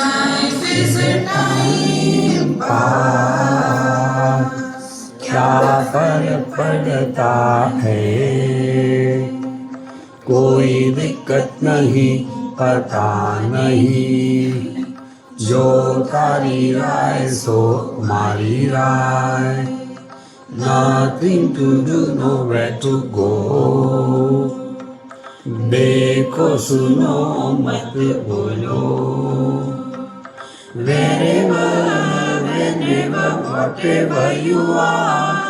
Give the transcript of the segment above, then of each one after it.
Life is a time pass, क्या फर्क पड़ता है, कोई दिक्कत नहीं, पता नहीं, जो तारी राय सो मारी राय, nothing to do, nowhere to go, देखो सुनो मत बोलो, wherever, whenever, whatever you are,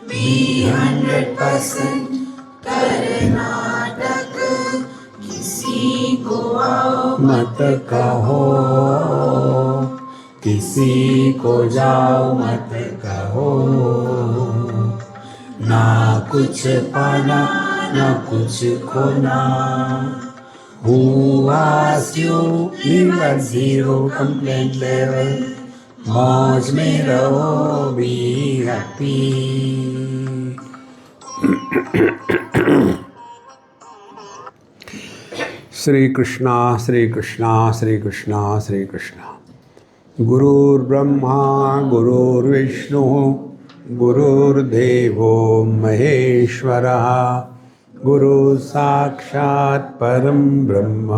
be 100% Karnataka, किसी को आओ मत कहो, किसी को जाओ मत कहो, ना कुछ पाना ना कुछ खोना, who asked you live at zero complaint level, मौज में रहो, be happy. श्री कृष्णा श्री कृष्णा श्री कृष्णा श्री कृष्णा. गुरुर्ब्रह्मा गुरुर्विष्णु गुरुर्देवो महेश्वरः, गुरु साक्षात् परं ब्रह्म,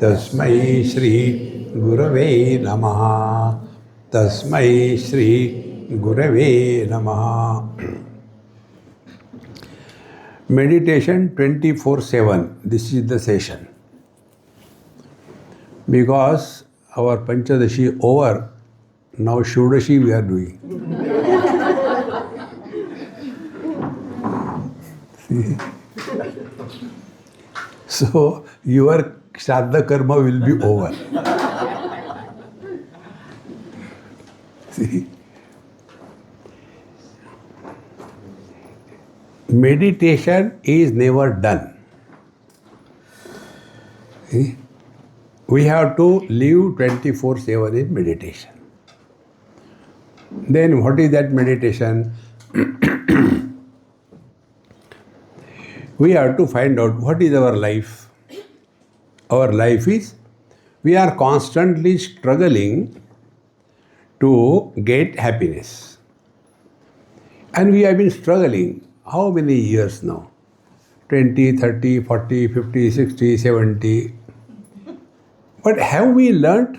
तस्मै श्री गुरवे नमः, तस्मै श्री गुरवे नमः. Meditation 24/7. This is the session. Because our Panchadashi over, now Shudashi we are doing. See? So your Shraddha Karma will be over. See? Meditation is never done. See? We have to live 24/7 in meditation. Then what is that meditation? We have to find out what is our life. Our life is, we are constantly struggling to get happiness. And we have been struggling how many years now? 20, 30, 40, 50, 60, 70. But have we learnt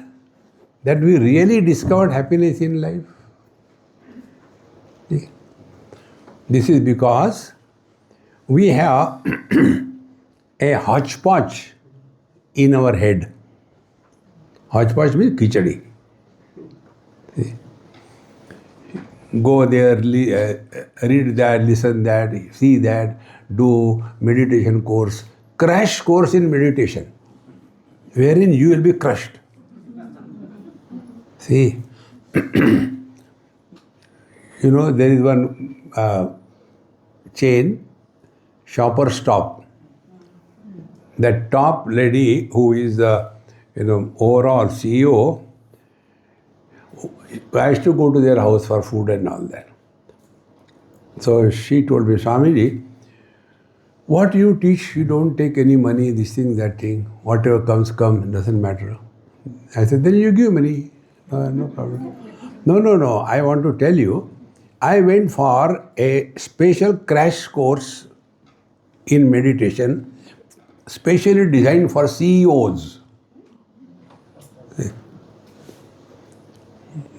that we really discovered happiness in life? This is because we have a hodgepodge in our head. Hodgepodge means khichdi. Go there, read that, listen that, see that, do meditation course, crash course in meditation, wherein you will be crushed. See, you know, there is one chain, Shopper Stop. That top lady who is the overall CEO, I used to go to their house for food and all that. So she told me, Swamiji, what you teach, you don't take any money, this thing, that thing. Whatever comes, doesn't matter. I said, then you give money. No problem. No. I want to tell you, I went for a special crash course in meditation, specially designed for CEOs.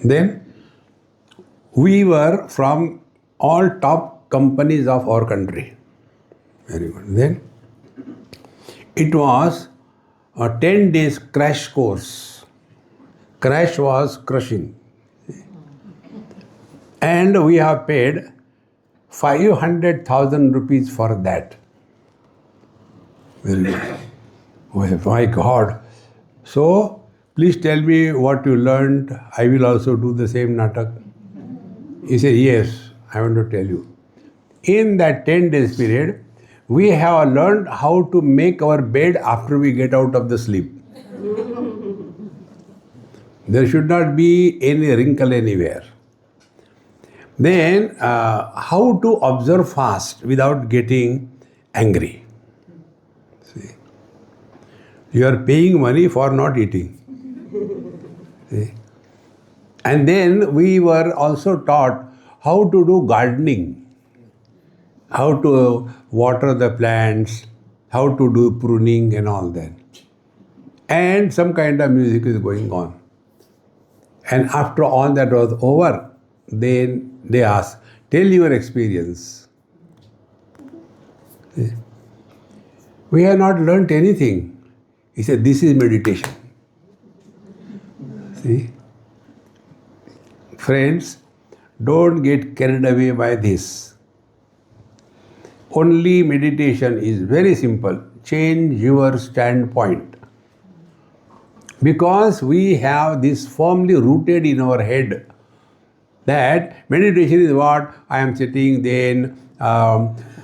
Then we were from all top companies of our country. Very good. Then it was a 10 days crash course. Crash was crushing. And we have paid 500,000 rupees for that. Very good. Oh my God. So, please tell me what you learned. I will also do the same natak. He said, yes, I want to tell you. In that 10 days period, we have learned how to make our bed after we get out of the sleep. There should not be any wrinkle anywhere. Then, how to observe fast without getting angry. See, you are paying money for not eating. See? And then we were also taught how to do gardening, how to water the plants, how to do pruning and all that. And some kind of music is going on. And after all that was over, then they asked, tell your experience. See? We have not learnt anything. He said, this is meditation. See? Friends, don't get carried away by this. Only meditation is very simple. Change your standpoint. Because we have this firmly rooted in our head that meditation is what I am sitting, then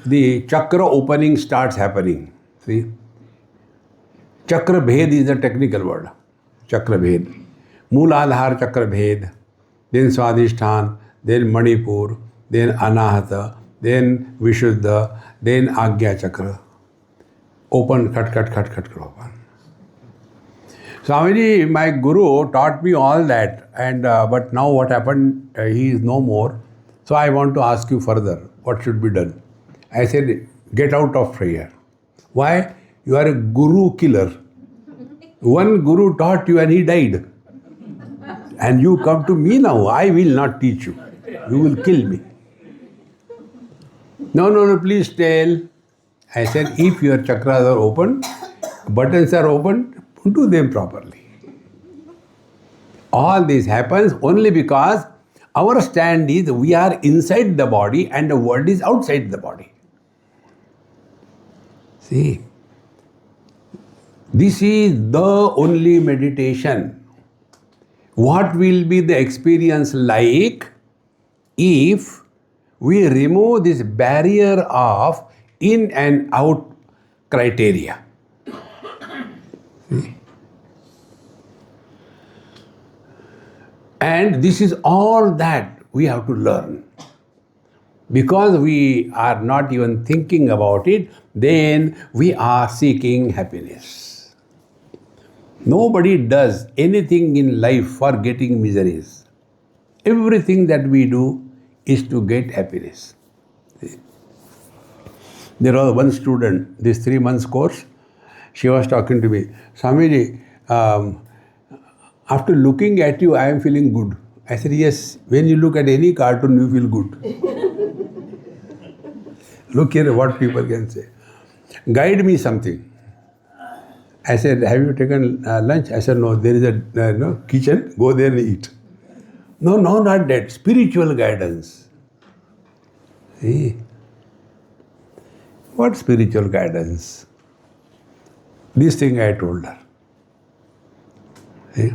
the chakra opening starts happening. See? Chakra bhed is the technical word. Chakra bhed. Mooladhar chakra bhed. Then Swadhisthana, then Manipur, then Anahata, then Vishuddha, then Agya chakra. Open, cut, open. Swamiji, my guru, taught me all that, and but now what happened, he is no more. So I want to ask you further, what should be done? I said, get out of here. Why? You are a guru killer. One guru taught you and he died. And you come to me now, I will not teach you. You will kill me. No, please tell. I said, if your chakras are open, buttons are open, do them properly. All this happens only because our stand is we are inside the body and the world is outside the body. See, this is the only meditation. What will be the experience like if we remove this barrier of in and out criteria? See? And this is all that we have to learn. Because we are not even thinking about it, then we are seeking happiness. Nobody does anything in life for getting miseries. Everything that we do is to get happiness. See? There was one student, this 3 months course, she was talking to me, Swamiji, after looking at you, I am feeling good. I said, yes, when you look at any cartoon, you feel good. Look here what people can say. Guide me something. I said, have you taken lunch? I said, no, there is a kitchen, go there and eat. No, not that. Spiritual guidance. See? What spiritual guidance? This thing I told her. See?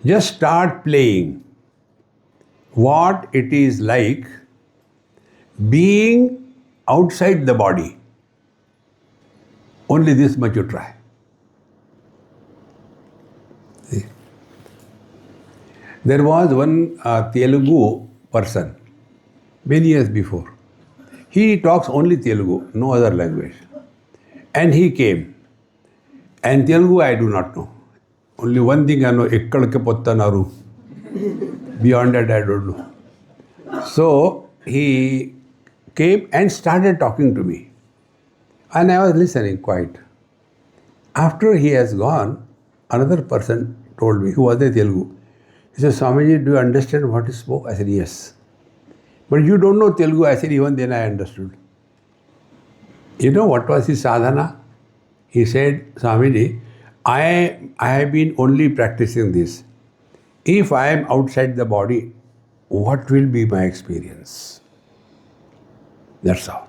Just start playing what it is like being outside the body. Only this much you try. See? There was one Telugu person many years before. He talks only Telugu, no other language. And he came. And Telugu I do not know. Only one thing I know, ekkadke pottanaru. Beyond that I don't know. So he came and started talking to me. And I was listening quite. After he has gone, another person told me, who was a Telugu. He said, Swamiji, do you understand what he spoke? I said, yes. But you don't know Telugu. I said, even then I understood. You know what was his sadhana? He said, Swamiji, I have been only practicing this. If I am outside the body, what will be my experience? That's all.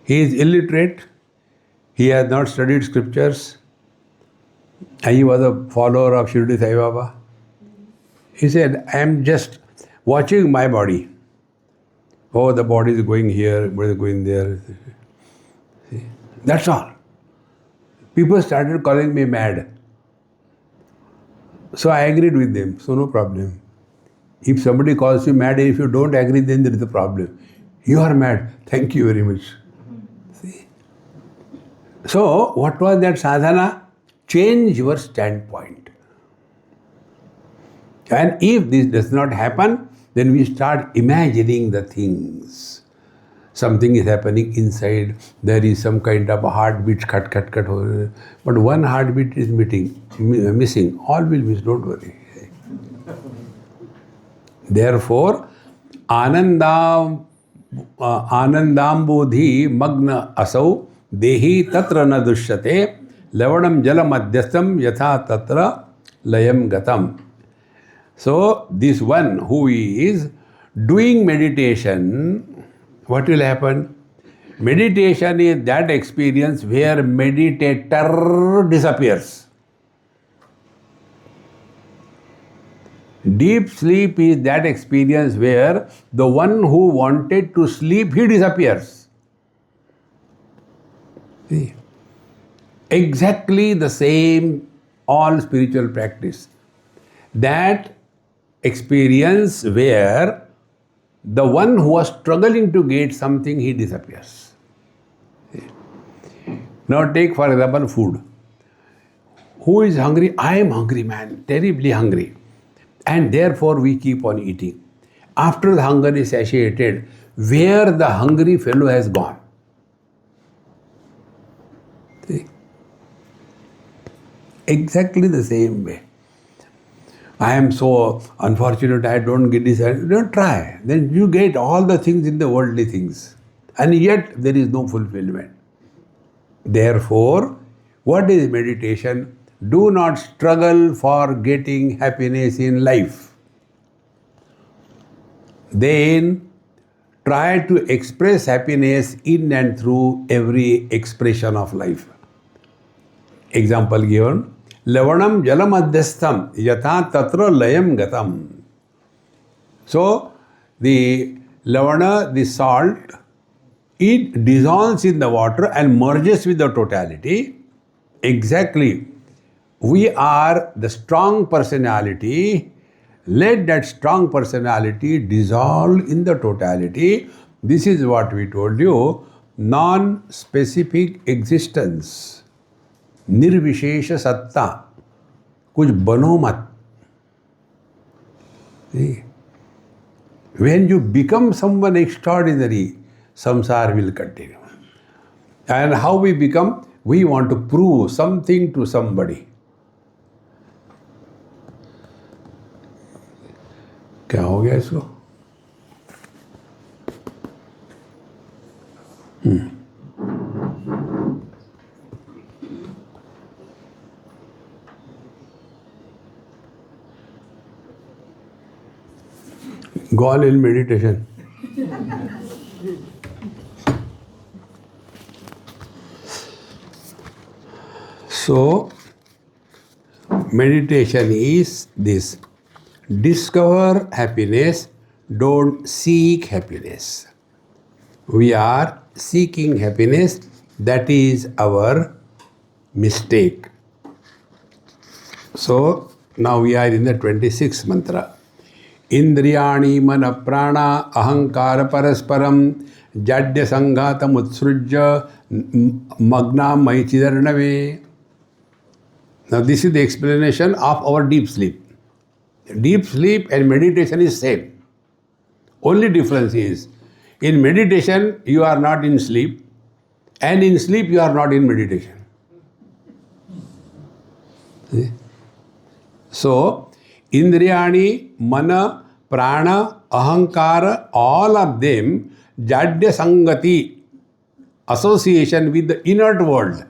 He is illiterate. He has not studied scriptures. He was a follower of Shirdi Sai Baba. He said, I am just watching my body. Oh, the body is going here, body is going there. See? That's all. People started calling me mad. So I agreed with them. So no problem. If somebody calls you mad, if you don't agree, then there is a problem. You are mad. Thank you very much. See? So what was that sadhana? Change your standpoint. And if this does not happen, then we start imagining the things. Something is happening inside, there is some kind of a heartbeat, cut, but one heartbeat is missing. All will miss, don't worry. Therefore, आनंदाम्बोधि मग्न असौ देहि तत्र न दुष्यते लवणम जल मध्यस्थम यथा तत्र लयम गतम. So this one who is doing meditation, what will happen? Meditation is that experience where meditator disappears. Deep sleep is that experience where the one who wanted to sleep, he disappears. See? Exactly the same all spiritual practice. That experience where the one who was struggling to get something, he disappears. See? Now take for example food. Who is hungry? I am hungry, man, terribly hungry. And therefore we keep on eating. After the hunger is satiated, where the hungry fellow has gone? See? Exactly the same way. I am so unfortunate, I don't get this. Don't try. Then you get all the things in the worldly things. And yet there is no fulfillment. Therefore, what is meditation? Do not struggle for getting happiness in life. Then try to express happiness in and through every expression of life. Example given, Lavanam jalamadhyastham yatha tatra layam gatam. So, the lavana, the salt, it dissolves in the water and merges with the totality. Exactly. We are the strong personality. Let that strong personality dissolve in the totality. This is what we told you. Non-specific existence. Nirvishesha satta. Kuch bano mat. See? When you become someone extraordinary, samsara will continue. And how we become? We want to prove something to somebody. क्या हो गया इसको? Go on in meditation. So, meditation is this. Discover happiness, don't seek happiness. We are seeking happiness, that is our mistake. So, now we are in the 26th mantra. Indriyani mana prana ahankara parasparam jadya sanghatam utsrujya magna maichidarnave. Now this is the explanation of our deep sleep. Deep sleep and meditation is same. Only difference is, in meditation you are not in sleep, and in sleep you are not in meditation. See? So, Indriyani, Mana, Prana, Ahankara, all of them, Jadya Sangati, association with the inert world.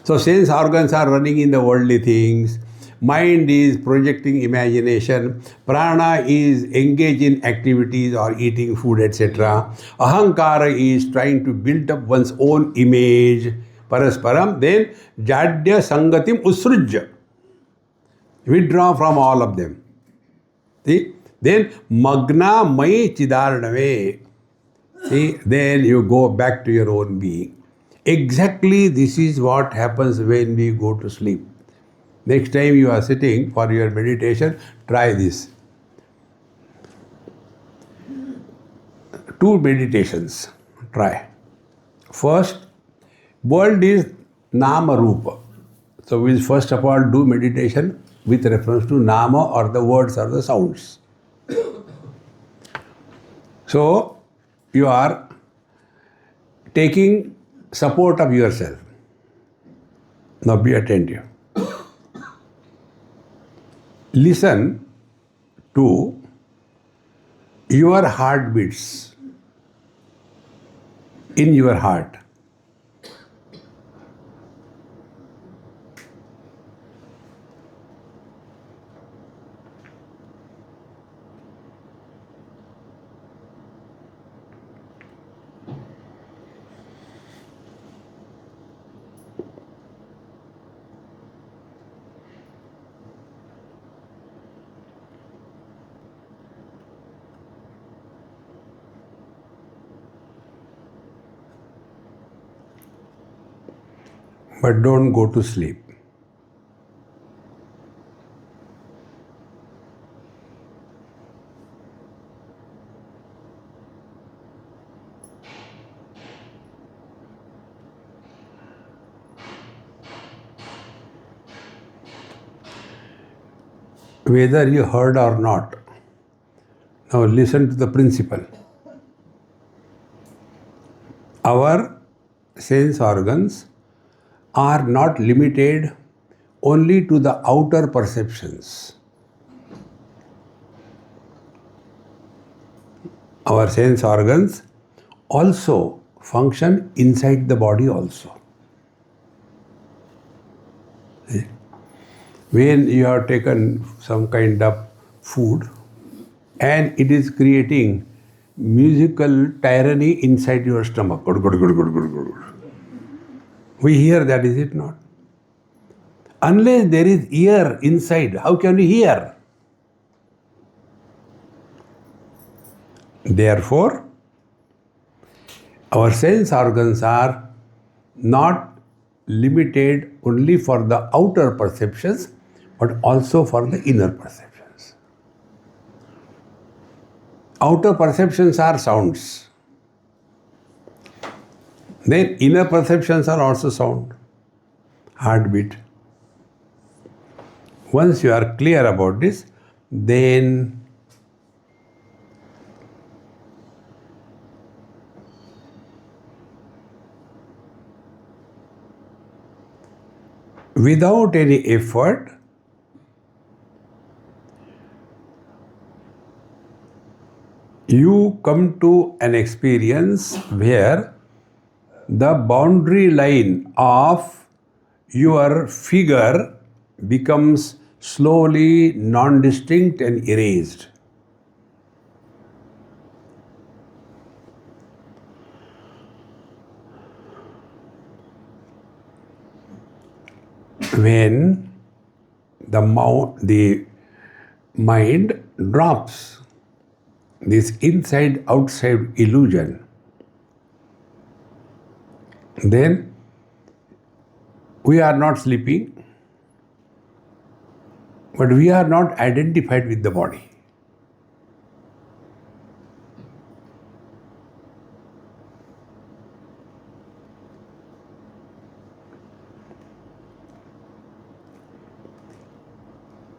So, sense organs are running in the worldly things. Mind is projecting imagination. Prana is engaged in activities or eating food, etc. Ahankara is trying to build up one's own image. Parasparam. Then Jadya Sangatim Usrujya. Withdraw from all of them. See? Then Magna Mai Chidarnave. See? Then you go back to your own being. Exactly this is what happens when we go to sleep. Next time you are sitting for your meditation, try this. 2 meditations. Try. First, world is Nama Rupa. So we will first of all do meditation with reference to nama or the words or the sounds. So, you are taking support of yourself. Now be attentive. Listen to your heartbeats in your heart. But don't go to sleep. Whether you heard or not, now listen to the principle. Our sense organs are not limited only to the outer perceptions. Our sense organs also function inside the body also. When you have taken some kind of food and it is creating musical tyranny inside your stomach. We hear that, is it not? Unless there is ear inside, how can we hear? Therefore, our sense organs are not limited only for the outer perceptions, but also for the inner perceptions. Outer perceptions are sounds. Then inner perceptions are also sound, heartbeat. Once you are clear about this, then without any effort, you come to an experience where the boundary line of your figure becomes slowly non-distinct and erased. When the mind drops this inside-outside illusion, then we are not sleeping, but we are not identified with the body.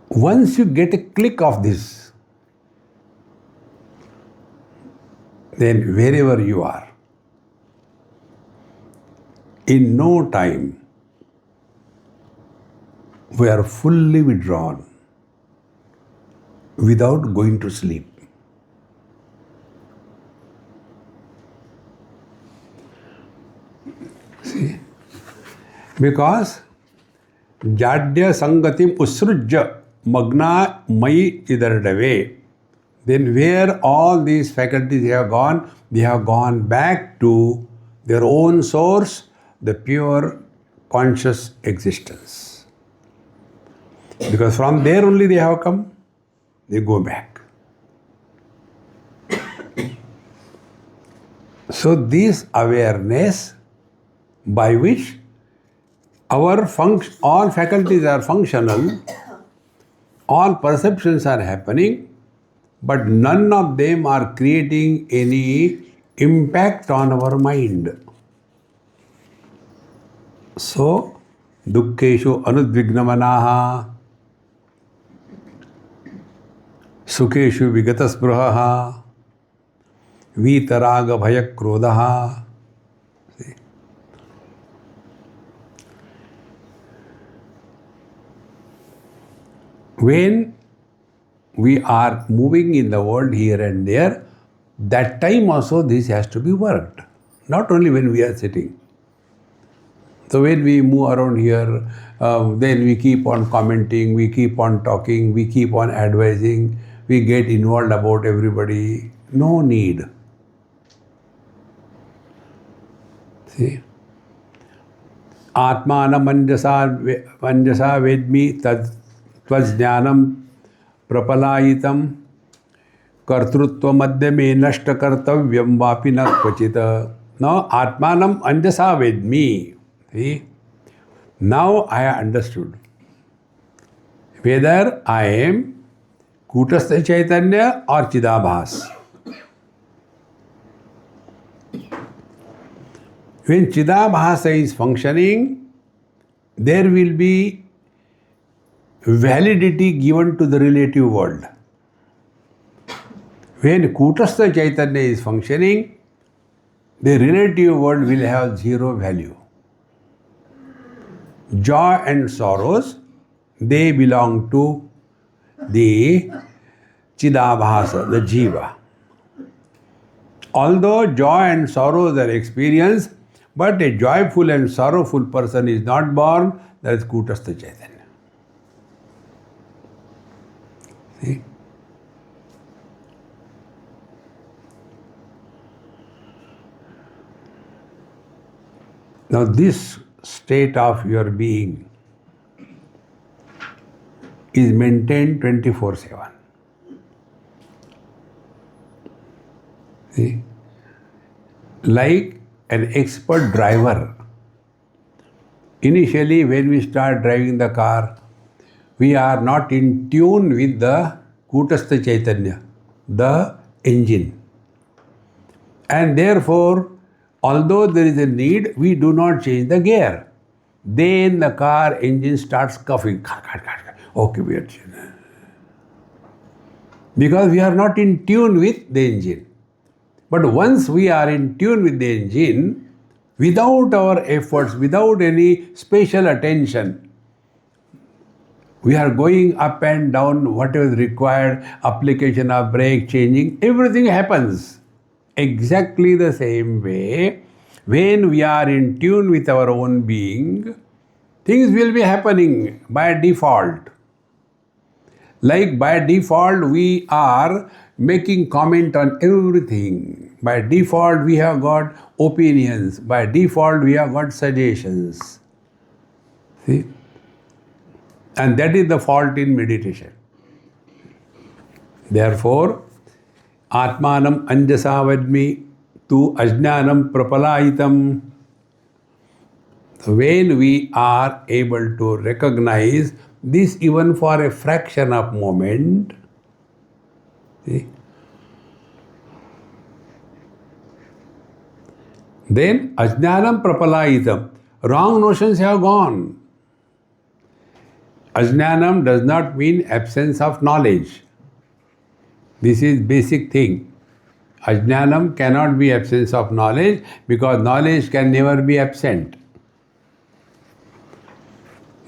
Once you get a click of this, then wherever you are, in no time, we are fully withdrawn without going to sleep. See? Because Jadya Sangatim Usrujya Magna Mai Idardave, then where all these faculties have gone, they have gone back to their own source, the pure conscious existence. Because from there only they have come, they go back. So this awareness by which all faculties are functional, all perceptions are happening, but none of them are creating any impact on our mind. So, dukkeshu anudvignamanaha. Sukeshu Vigataspraha, Vitaraga Bhaya Krodaha. When we are moving in the world here and there, that time also this has to be worked. Not only when we are sitting. So when we move around here, then we keep on commenting, we keep on talking, we keep on advising, we get involved about everybody. No need. See? Atmana manjasa vedmi tad tvajnanam prapalayitam kartrutva madhyame nashta kartavyam vapi na kvachita. Now Atmanam anjasa vedmi. See? Now I understood whether I am Kutastha Chaitanya or Chidabhas. When Chidabhasa is functioning, there will be validity given to the relative world. When Kutastha Chaitanya is functioning, the relative world will have zero value. Joy and sorrows, they belong to the Chidabhasa, the Jiva. Although joy and sorrows are experienced, but a joyful and sorrowful person is not born, that is Kutastha Chaitanya. See? Now this state of your being is maintained 24/7. See? Like an expert driver. Initially, when we start driving the car, we are not in tune with the Kutastha Chaitanya, the engine. And therefore, although there is a need, we do not change the gear. Then the car engine starts coughing. Okay, we are changing. Because we are not in tune with the engine. But once we are in tune with the engine, without our efforts, without any special attention, we are going up and down, whatever is required, application of brake, changing, everything happens. Exactly the same way, when we are in tune with our own being, things will be happening by default. Like by default, we are making comment on everything. By default, we have got opinions. By default, we have got suggestions. See? And that is the fault in meditation. Therefore, Atmanam anjasa vadmi tu ajnanam prapalayitam. So when we are able to recognize this even for a fraction of moment, see, then ajnanam prapalayitam. Wrong notions have gone. Ajnanam does not mean absence of knowledge. This is basic thing. Ajnanam cannot be absence of knowledge because knowledge can never be absent.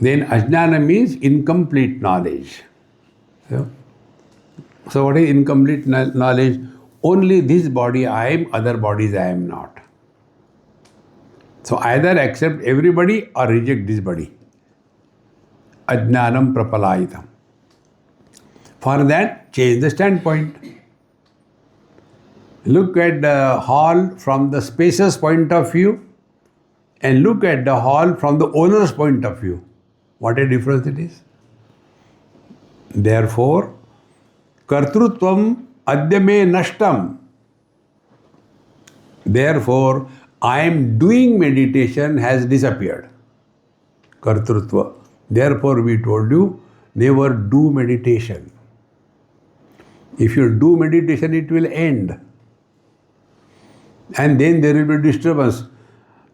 Then ajnana means incomplete knowledge. So what is incomplete knowledge? Only this body I am, other bodies I am not. So either accept everybody or reject this body. Ajnanam prapalayitam. For that, change the standpoint. Look at the hall from the spacer's point of view and look at the hall from the owner's point of view. What a difference it is. Therefore, kartrutvam adyame nashtam. Therefore, I am doing meditation has disappeared. Kartrutva. Therefore, we told you, never do meditation. If you do meditation, it will end. And then there will be disturbance.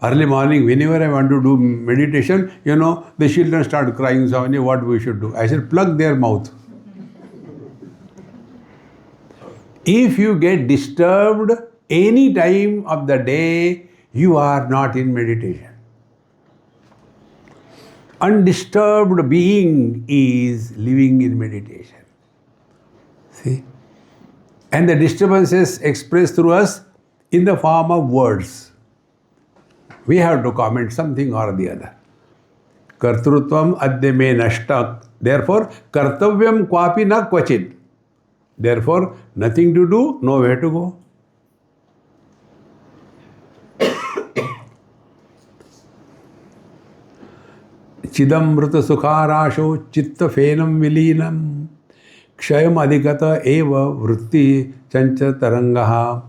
Early morning, whenever I want to do meditation, the children start crying, Swami, what we should do? I said, plug their mouth. If you get disturbed any time of the day, you are not in meditation. Undisturbed being is living in meditation. See? And the disturbances expressed through us in the form of words. We have to comment something or the other. Kartrutvam adya me nashtak. Therefore, kartavyam kwapi na kvachit. Therefore, nothing to do, nowhere to go. Chidamrita sukharasho chitta fenam vilinam kshayam adhikata eva vritti chancha tarangaha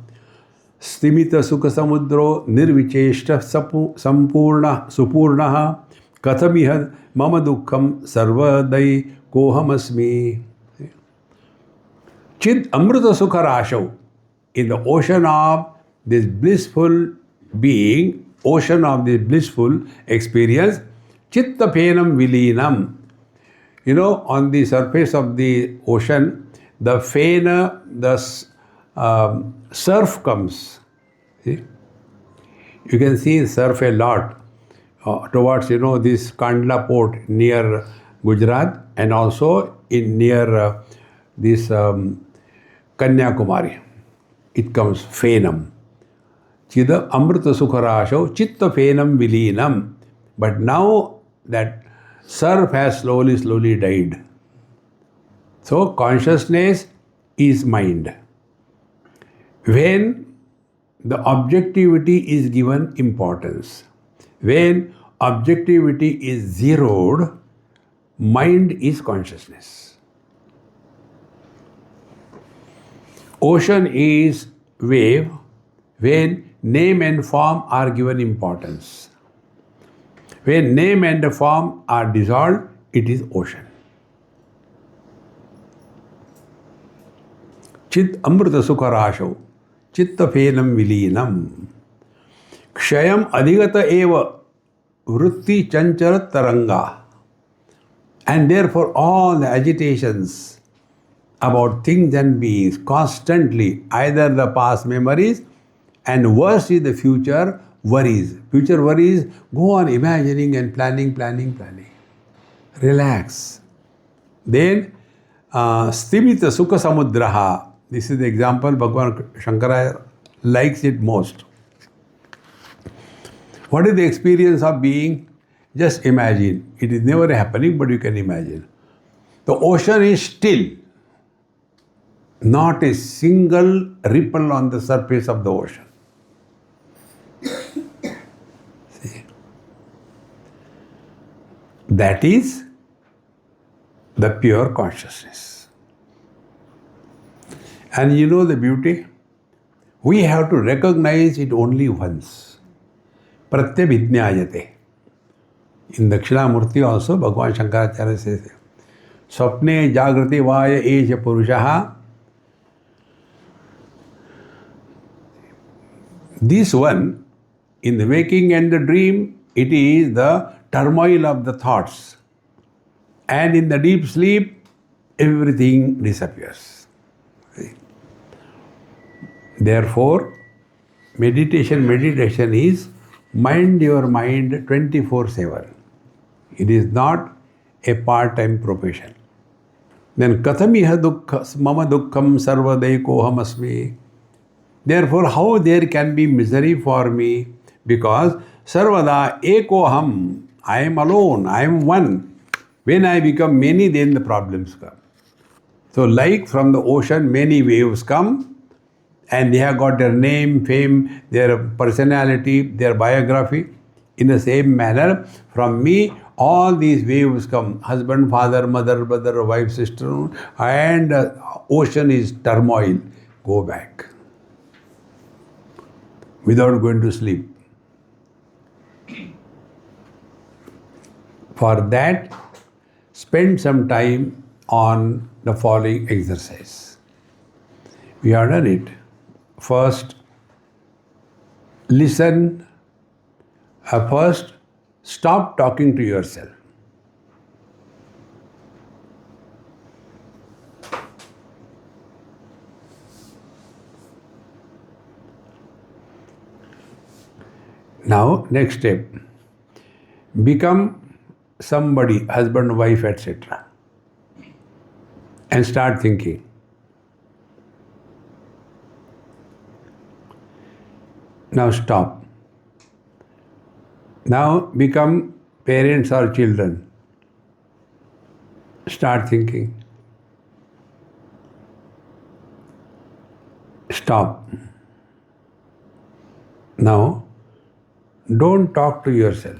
stimita sukha samudro nirvicheshta sampurna supurnaha kathamiha mama dukkham sarvadai kohamasmi. Chid amrita sukharasho, in the ocean of this blissful being, ocean of this blissful experience, chitta penam vilinam. You know, on the surface of the ocean, the fena, the surf comes. See? You can see surf a lot towards, this Kandla port near Gujarat, and also near this Kanyakumari. It comes fenam. Chida amrita sukharasho chitta fenam vilinam. But now that surf has slowly died. So consciousness is mind. When the objectivity is given importance, when objectivity is zeroed, mind is consciousness. Ocean is wave when name and form are given importance. When name and form are dissolved, it is ocean. Chit amrita sukharasho, chitta fenam vilinam, kshayam adhigata eva vritti chanchara taranga. And therefore all the agitations about things and beings constantly, either the past memories and worse is the future worries. Future worries, go on imagining and planning. Relax. Then, stimita sukha samudraha. This is the example Bhagavan Shankara likes it most. What is the experience of being? Just imagine. It is never happening, but you can imagine. The ocean is still. Not a single ripple on the surface of the ocean. See? That is the pure consciousness. And you know the beauty? We have to recognize it only once. Pratyabhijnayate. In Dakshinamurti also, Bhagavan Shankaracharya says, Swapne jagrati vaya esha purushaha. This one, in the waking and the dream, it is the turmoil of the thoughts. And in the deep sleep, everything disappears. See? Therefore, meditation is mind your mind 24/7. It is not a part-time profession. Then kathamiha dukkha mama dukkham sarvadai kohamasmi. Therefore, how there can be misery for me? Because sarvada ekoham, I am alone, I am one. When I become many, then the problems come. So like from the ocean, many waves come and they have got their name, fame, their personality, their biography. In the same manner, from me, all these waves come. Husband, father, mother, brother, wife, sister, and ocean is turmoil. Go back. Without going to sleep. For that, spend some time on the following exercise. We have done it. First, listen. First, stop talking to yourself. Now, next step. Become somebody, husband, wife, etc. And start thinking. Now stop. Now become parents or children. Start thinking. Stop. Now, don't talk to yourself.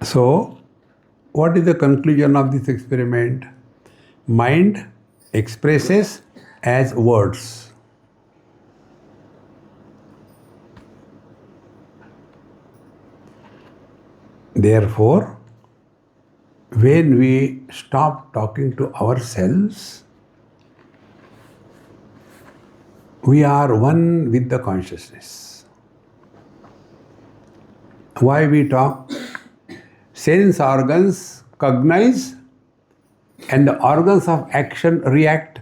So, what is the conclusion of this experiment? Mind expresses as words. Therefore, when we stop talking to ourselves, we are one with the consciousness. Why we talk? Sense organs cognize and the organs of action react.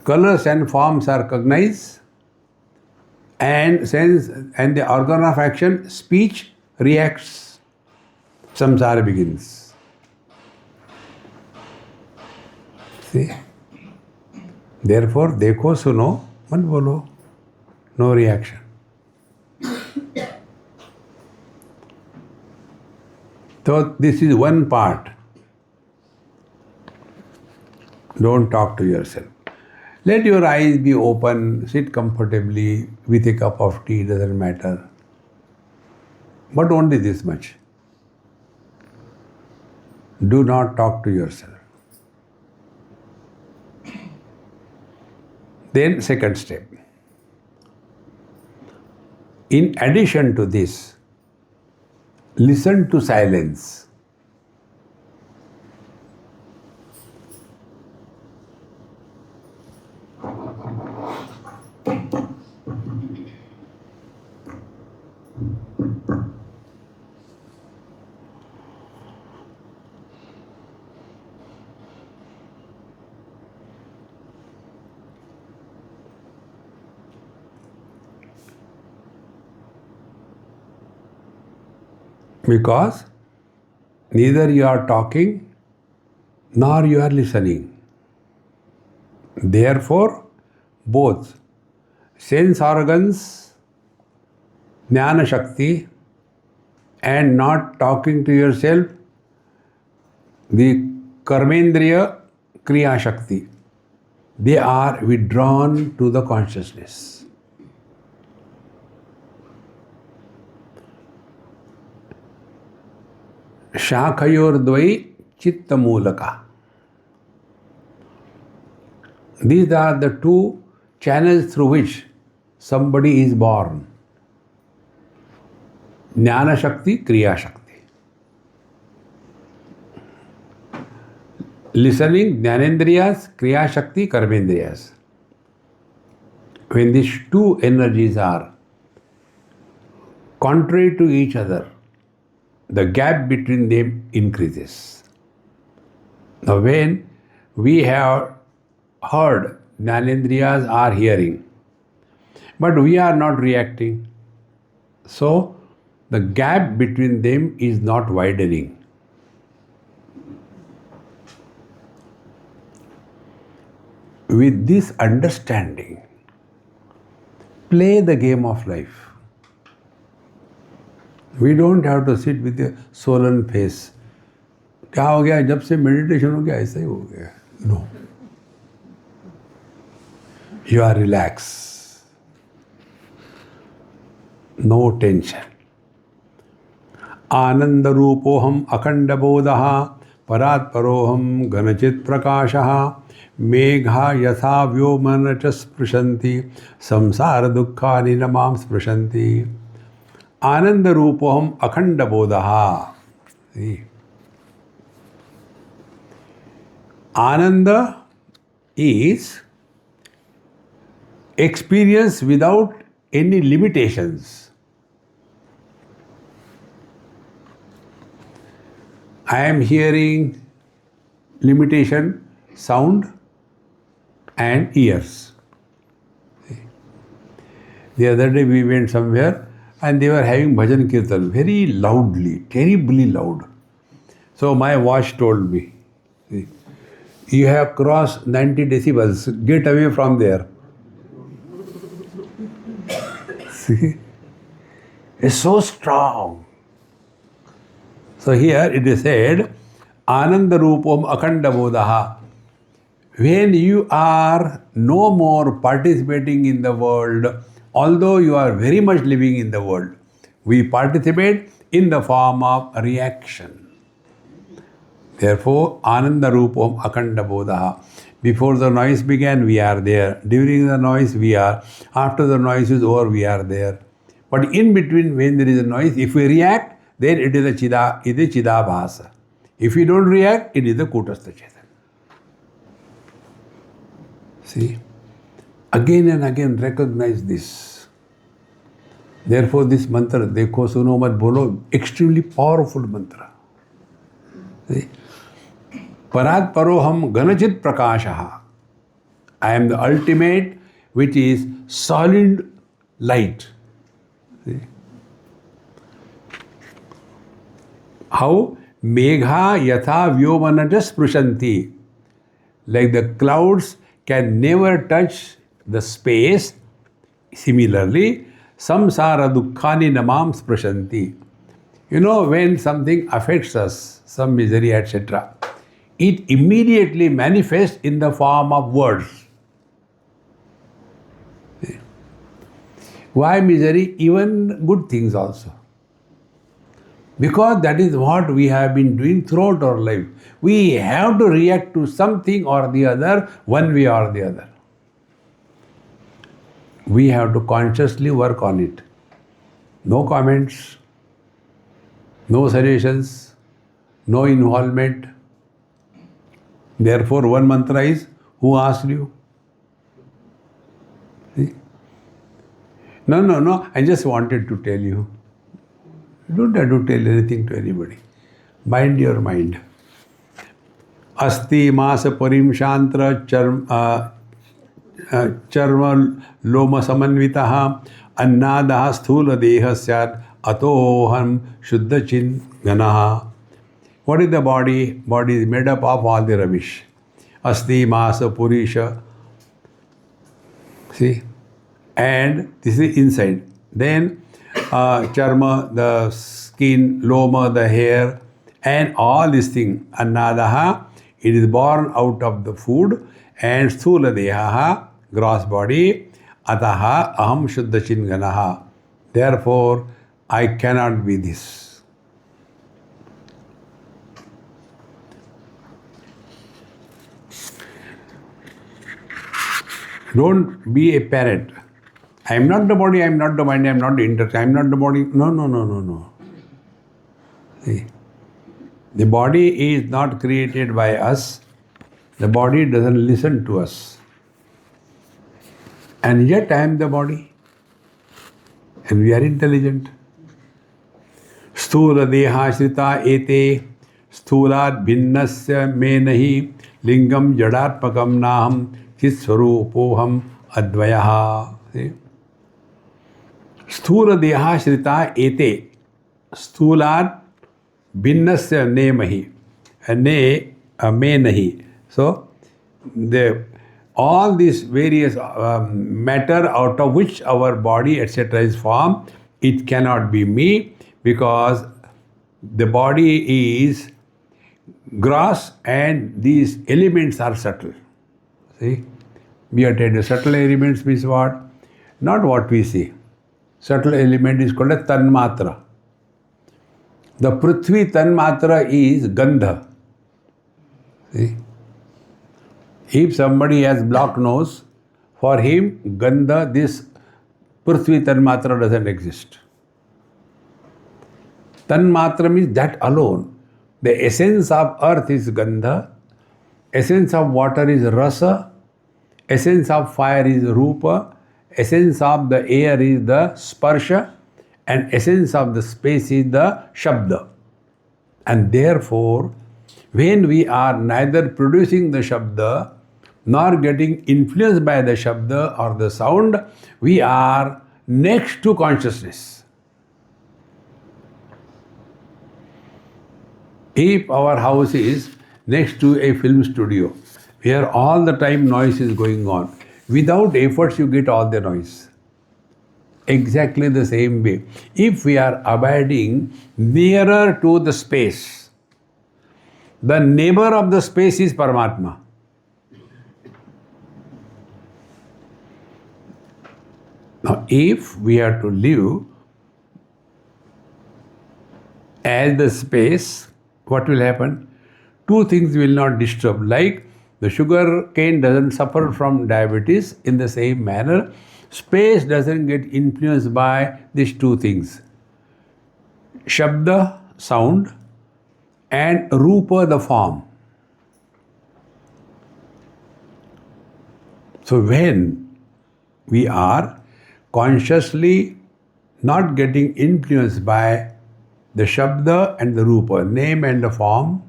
Colors and forms are cognized and sense and the organ of action, speech, reacts. Samsara begins. See? Therefore, देखो सुनो मत बोलो. No reaction. So this is one part. Don't talk to yourself. Let your eyes be open, sit comfortably with a cup of tea, doesn't matter. But only this much. Do not talk to yourself. Then second step. In addition to this, listen to silence. Because neither you are talking nor you are listening. Therefore, both sense organs, jnana shakti, and not talking to yourself, the karmendriya kriya shakti, they are withdrawn to the consciousness. Shakhayor chitta mulaka. These are the two channels through which somebody is born. Jnana Shakti, Kriya Shakti. Listening, Jnanendriyas, Kriya Shakti, Karmendriyas. When these two energies are contrary to each other, the gap between them increases. Now, when we have heard, Jnanendriyas are hearing, but we are not reacting. So, the gap between them is not widening. With this understanding, play the game of life. We don't have to sit with a sullen face. क्या हो गया जब से meditation हो गया ऐसा ही हो गया. No. You are relaxed. No tension. आनंद रूपोहम अखंड बोधः परात् परोहम घनचित् प्रकाशः मेघा यथा व्योमन च स्पृशन्ति संसार दुःखानि न मां स्पृशन्ति. आनंद रूपोहम अखंड बोधः. Ananda is experience without any limitations. I am hearing limitation, sound and ears. The other day we went somewhere and they were having bhajan kirtan very loudly, terribly loud. So my watch told me, you have crossed 90 decibels, get away from there. See, it's so strong. So here it is said, Ananda Rupam Akhanda Bodaha. When you are no more participating in the world, although you are very much living in the world, we participate in the form of reaction. Therefore, Ananda Rupam Akhanda Bodaha. Before the noise began, we are there. During the noise, we are. After the noise is over, we are there. But in between, when there is a noise, if we react, then it is a Chidabhasa. If we don't react, it is the Kutastha Chaitanya. See? Again and again recognize this. Therefore, this mantra, Dekho Suno Mat Bolo, extremely powerful mantra. See? Parat Paroham Ganachit Prakashaha. I am the ultimate, which is solid light. See? How? Megha yatha vyomanaja sprushanti. Like the clouds can never touch the space. Similarly, samsara dukkhani namam sprushanti. You know, when something affects us, some misery, etc., it immediately manifests in the form of words. Why misery? Even good things also. Because that is what we have been doing throughout our life. We have to react to something or the other, one way or the other. We have to consciously work on it. No comments, no suggestions, no involvement. Therefore, one mantra is, who asked you? See? No, I just wanted to tell you. You don't have to tell anything to anybody. Mind your mind. Asti masa parim shantra charma loma samanvitaha annadaha sthula dehasyat atoham shuddha chin ganaha. What is the body? Body is made up of all the rubbish. Asti masa purisha. See? And this is inside. Then charma, the skin, loma, the hair, and all these things. Annadaha, it is born out of the food, and sthula dehaha, gross body, ataha aham shuddha chinganaha. Therefore, I cannot be this. Don't be a parrot. I am not the body, I am not the mind, I am not the intellect, I am not the body. No. See, the body is not created by us. The body doesn't listen to us. And yet I am the body. And we are intelligent. Sthula deha shrita ete sthulat bhinnasya me nahi lingam jadatmakam naham chitsvarupoham advayaha. See? Sthula deha shrita ete sthulat bhinnasya ne mahi ne me nahi. So all these various matter out of which our body etc. is formed, it cannot be me, because the body is gross and these elements are subtle. See, we are telling the subtle elements means what? Not what we see. Subtle element is called a tanmatra. The Prithvi tanmatra is gandha. See? If somebody has blocked nose, for him gandha, this Prithvi tanmatra doesn't exist. Tanmatra means that alone. The essence of earth is gandha, essence of water is rasa, essence of fire is rupa, essence of the air is the sparsha, and essence of the space is the shabda. And therefore, when we are neither producing the Shabda nor getting influenced by the Shabda or the sound, we are next to consciousness. If our house is next to a film studio, where all the time noise is going on, without efforts you get all the noise. Exactly the same way. If we are abiding nearer to the space, the neighbor of the space is Paramatma. Now, if we are to live as the space, what will happen? Two things will not disturb. Like the sugar cane doesn't suffer from diabetes, in the same manner, space doesn't get influenced by these two things. Shabda, sound, and Rupa, the form. So when we are consciously not getting influenced by the Shabda and the Rupa, name and the form,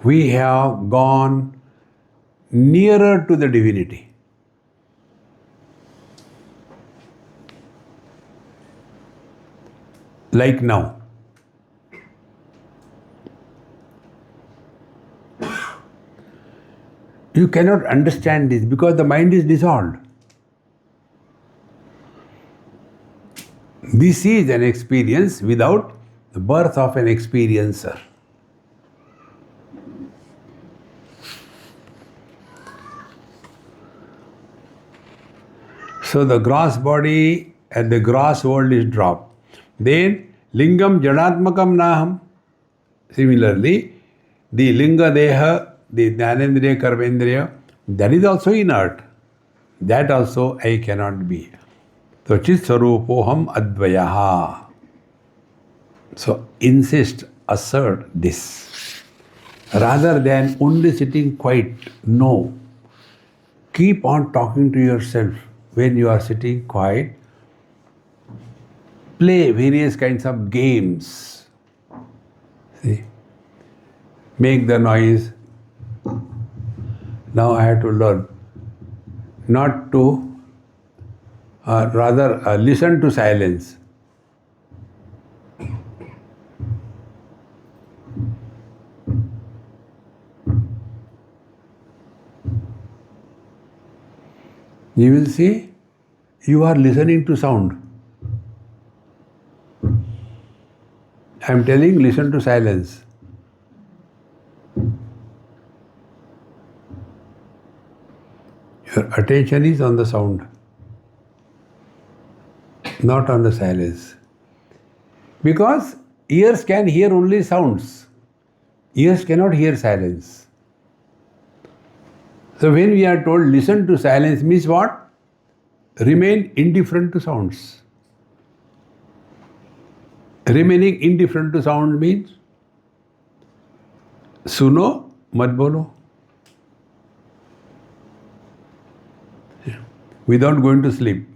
we have gone nearer to the divinity. Like now. You cannot understand this because the mind is dissolved. This is an experience without the birth of an experiencer. So the gross body and the gross world is dropped. Then lingam jadatmakam naham. Similarly, the linga deha, the jnanendriya, karmendriya, that is also inert. That also I cannot be. So chit sarupoham advayaha. So insist, assert this. Rather than only sitting quiet, no. Keep on talking to yourself when you are sitting quiet. Play various kinds of games. See? Make the noise. Now I have to learn not to, rather listen to silence. You will see, you are listening to sound. I am telling, listen to silence. Your attention is on the sound, not on the silence. Because ears can hear only sounds. Ears cannot hear silence. So when we are told listen to silence means what? Remain indifferent to sounds. Remaining indifferent to sound means suno, mat bolo. Without going to sleep.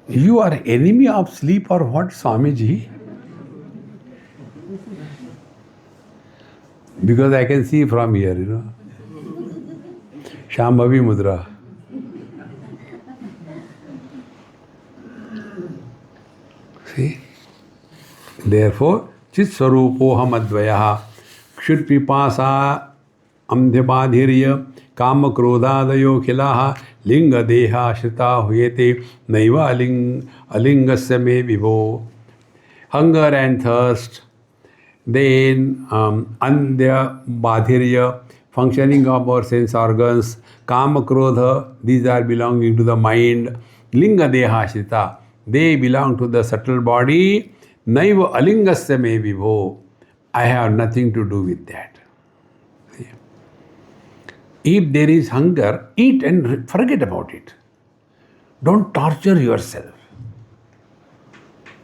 You are enemy of sleep or what, Swamiji? Because I can see from here, Shambhavi Mudra. See? Therefore, chit sarupoham advayaha kshut pipasa amdhyabadhirya kama krodadayo khilaha linga deha shrita huyete naiva alingasya me vibho. Hunger and thirst, then andhya badhirya, functioning of our sense organs, kama krodha, these are belonging to the mind, linga deha shrita, they belong to the subtle body, naiva alingasya me vibho, I have nothing to do with that. If there is hunger, eat and forget about it. Don't torture yourself.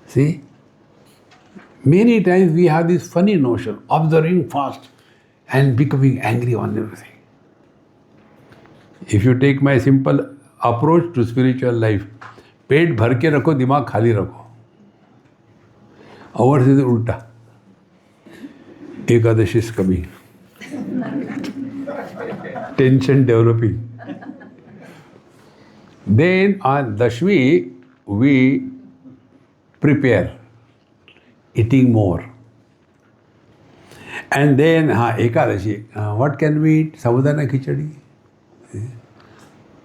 See? Many times we have this funny notion, observing fast and becoming angry on everything. If you take my simple approach to spiritual life, पेट भर के रखो, दिमाग खाली रखो. Ours is ulta. Ekadashi is coming. Tension developing. Then on Dashmi, we prepare, eating more. And then Ekadashi, what can we eat? Sabudana khichdi.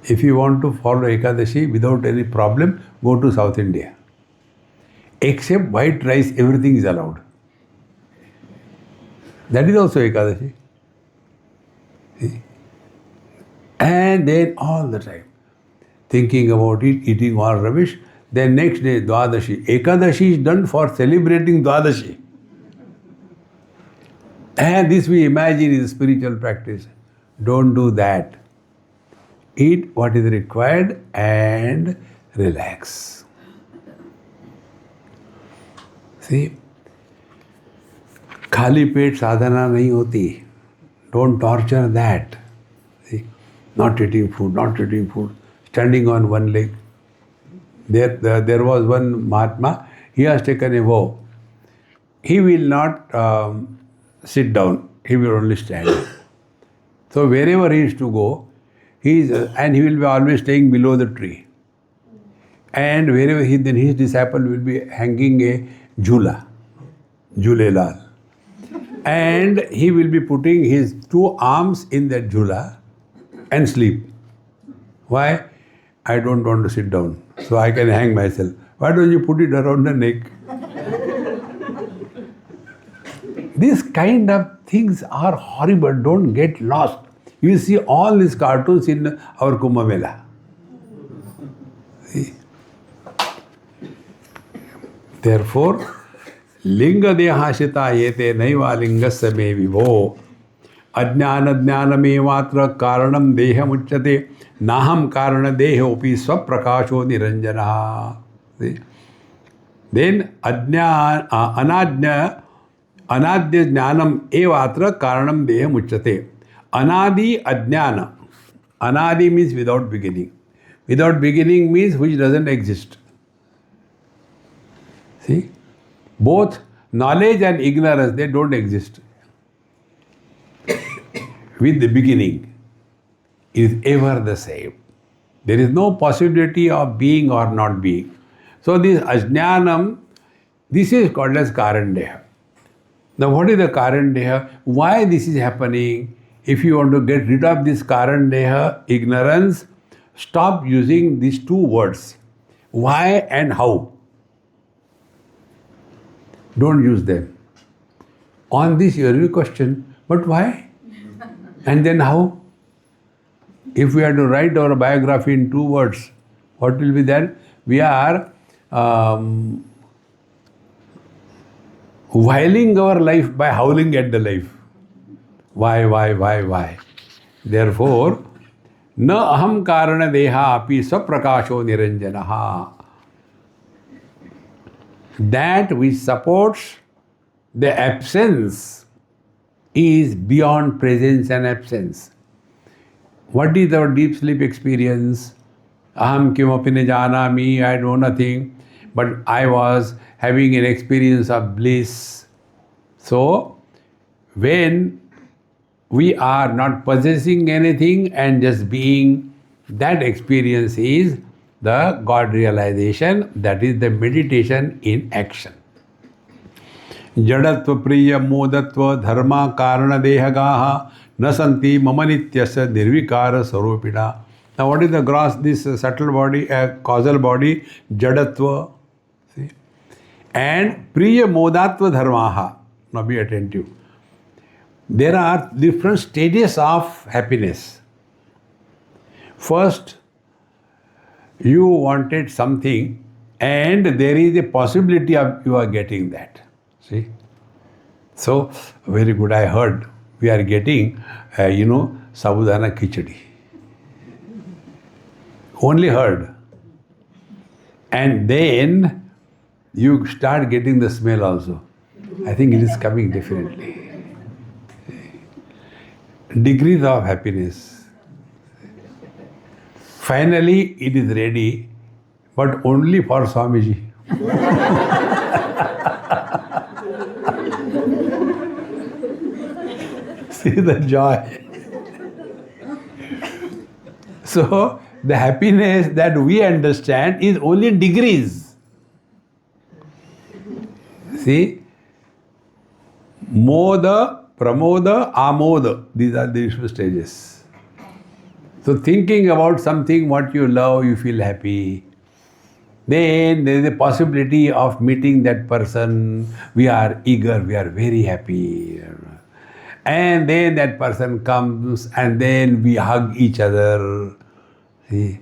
If you want to follow Ekadashi without any problem, go to South India. Except white rice, everything is allowed. That is also Ekadashi. And then all the time, thinking about it, eating all rubbish. Then next day, Dwadashi. Ekadashi is done for celebrating Dwadashi. And this we imagine is spiritual practice. Don't do that. Eat what is required and relax. See? Khali pet sadhana nahi hoti. Don't torture that. See? Not eating food, standing on one leg. There was one Mahatma, he has taken a vow. He will not sit down, he will only stand. So wherever he is to go, and he will be always staying below the tree. And wherever then his disciple will be hanging a jhula, Jhulelal. And he will be putting his two arms in that jhula and sleep. Why? I don't want to sit down, so I can hang myself. Why don't you put it around the neck? These kind of things are horrible. Don't get lost. You see all these cartoons in our Kumbh Mela. See? Therefore, linga dehashita yete naiva lingasya me vibho ajnana jnana me matra karanam deham uchyate naham karana dehopi swaprakasho niranjana. See? Then anadya jnanam evatra karanam deham uchyate. Anadi ajnana. Anadi means without beginning. Without beginning means which doesn't exist. See? Both knowledge and ignorance, they don't exist. With the beginning, is ever the same. There is no possibility of being or not being. So this ajnanam, this is called as karandeha. Now what is the karandeha? Why this is happening? If you want to get rid of this karandeha, ignorance, stop using these two words. Why and how. Don't use them. On this you will question, but why? And then how? If we are to write our biography in 2 words, what will be there? We are whiling our life by howling at the life. Why? Therefore, na aham karana deha api saprakasho niranjanaha. That which supports the absence is beyond presence and absence. What is our deep sleep experience? Aham kimapi ne janami, I know nothing, but I was having an experience of bliss. So, when we are not possessing anything and just being, that experience is the God realization, that is the meditation in action. Jadatva priya modatva dharma karana dehagaha nasanti mama nityasya nirvikara sarupida. Now what is the gross, this subtle body, causal body, jadatva. See? And priya modatva dharmaha. Now be attentive. There are different stages of happiness. First, you wanted something and there is a possibility of you are getting that. See? So, very good, I heard we are getting, sabudana khichdi. Only heard. And then you start getting the smell also. I think it is coming definitely. Degrees of happiness. Finally, it is ready, but only for Swamiji. See the joy. So, the happiness that we understand is only in degrees. See, Moda, Pramoda, Amoda. These are the different stages. So thinking about something what you love, you feel happy. Then there is a possibility of meeting that person. We are eager, we are very happy. And then that person comes and then we hug each other. See?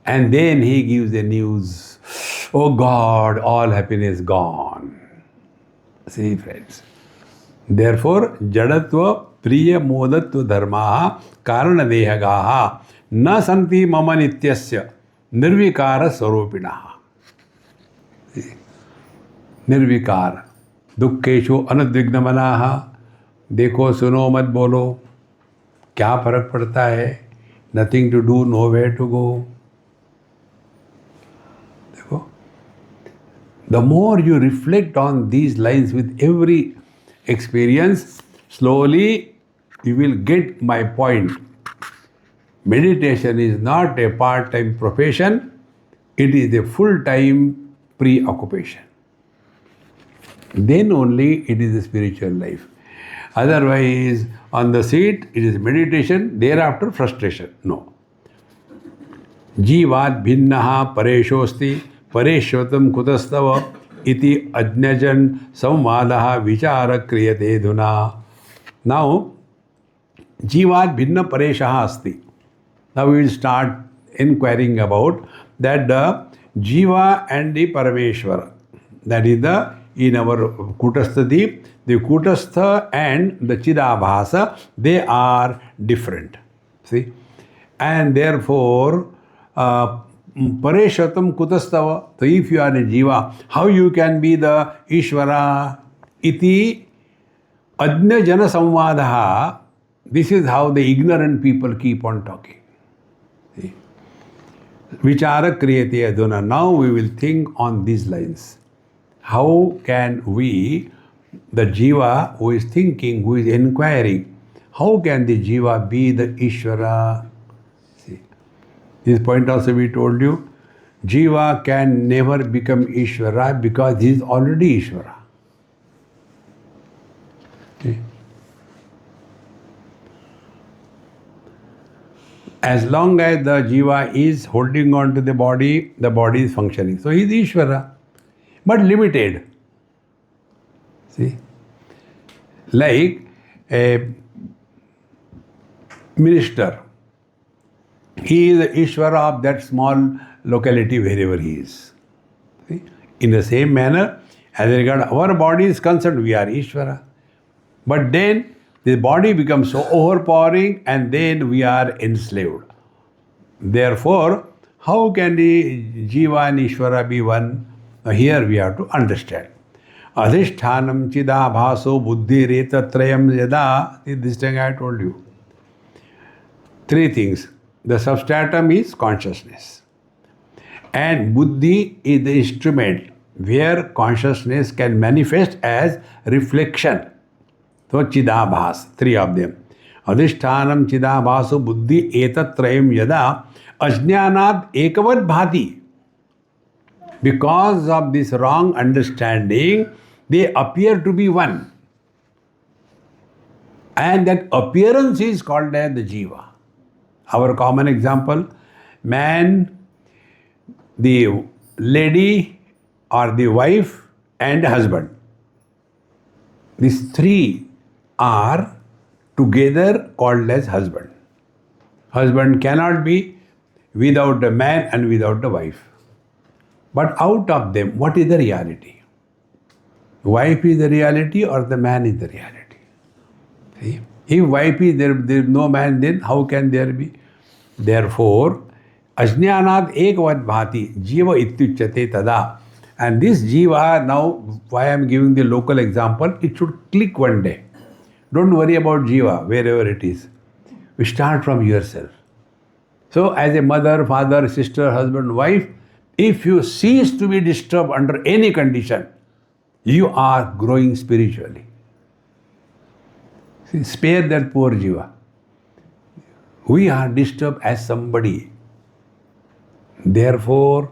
And then he gives the news. Oh God, all happiness gone. See, friends. Therefore, jadatva priya modatva dharmaha karana dehagaha na santi mama nityasya nirvikara swarupinaha. निर्विकार दुखेशु अनुद्विग्न मनाः देखो सुनो मत बोलो क्या फर्क पड़ता है nothing to do nowhere to go देखो the more you reflect on these lines with every experience slowly you will get my point. Meditation is not a part-time profession, it is a full-time preoccupation. Then only it is a spiritual life. Otherwise, on the seat, it is meditation, thereafter frustration. No. Jivat bhinnaha pareshosti pareshvatam kutastava iti ajnajan samvadaha vichara kriyate dhuna. Now, jivat bhinna pareshaha asti. Now we will start inquiring about that the jiva and the parameshwara. That is the in our Kutastha Deep, the Kutastha and the Chidabhasa, they are different. See? And therefore, Pareshatam Kutastava. So if you are a Jiva, how you can be the Ishvara? Iti Ajna Jana Samvadaha. This is how the ignorant people keep on talking. See? Vichara Kriyate Aduna. Now we will think on these lines. How can we, the Jiva who is thinking, who is inquiring, how can the Jiva be the Ishvara? See, this point also we told you, Jiva can never become Ishvara because he is already Ishvara. See? As long as the Jiva is holding on to the body is functioning. So he is Ishvara. But limited. See? Like a minister. He is the Ishvara of that small locality wherever he is. See? In the same manner, as regard our body is concerned, we are Ishvara. But then the body becomes so overpowering and then we are enslaved. Therefore, how can the Jiva and Ishvara be one? Now here we have to understand. Adhishthanam chidabhaso buddhi retatrayam yada. This thing I told you. Three things. The substratum is consciousness. And buddhi is the instrument where consciousness can manifest as reflection. So chidabhas, three of them. Adhishthanam chidabhaso buddhi etatrayam yada ajnanad ekavad bhati. Because of this wrong understanding, they appear to be one. And that appearance is called as the Jiva. Our common example, man, the lady or the wife and husband. These three are together called as husband. Husband cannot be without the man and without the wife. But out of them, what is the reality? Wife is the reality or the man is the reality? See? If wife is there is no man, then how can there be? Therefore, ajnanad ekavad bhati jiva ityuchyate tada. And this jiva, now why I am giving the local example, it should click one day. Don't worry about jiva, wherever it is. We start from yourself. So as a mother, father, sister, husband, wife, if you cease to be disturbed under any condition, you are growing spiritually. See, spare that poor jiva. We are disturbed as somebody. Therefore,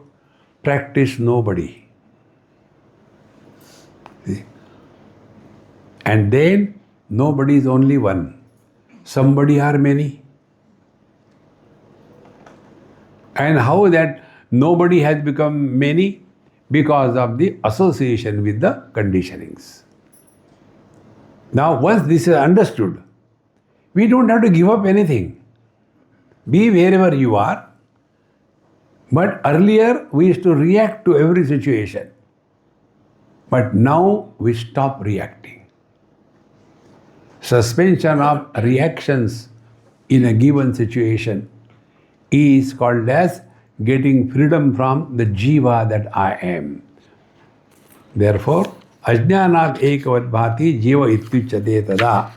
practice nobody. See? And then, nobody is only one. Somebody are many. And how that nobody has become many? Because of the association with the conditionings. Now, once this is understood, we don't have to give up anything. Be wherever you are. But earlier, we used to react to every situation. But now, we stop reacting. Suspension of reactions in a given situation is called as getting freedom from the jiva that I am. Therefore, ajnanat ekavat bhati jiva ityuchyate tada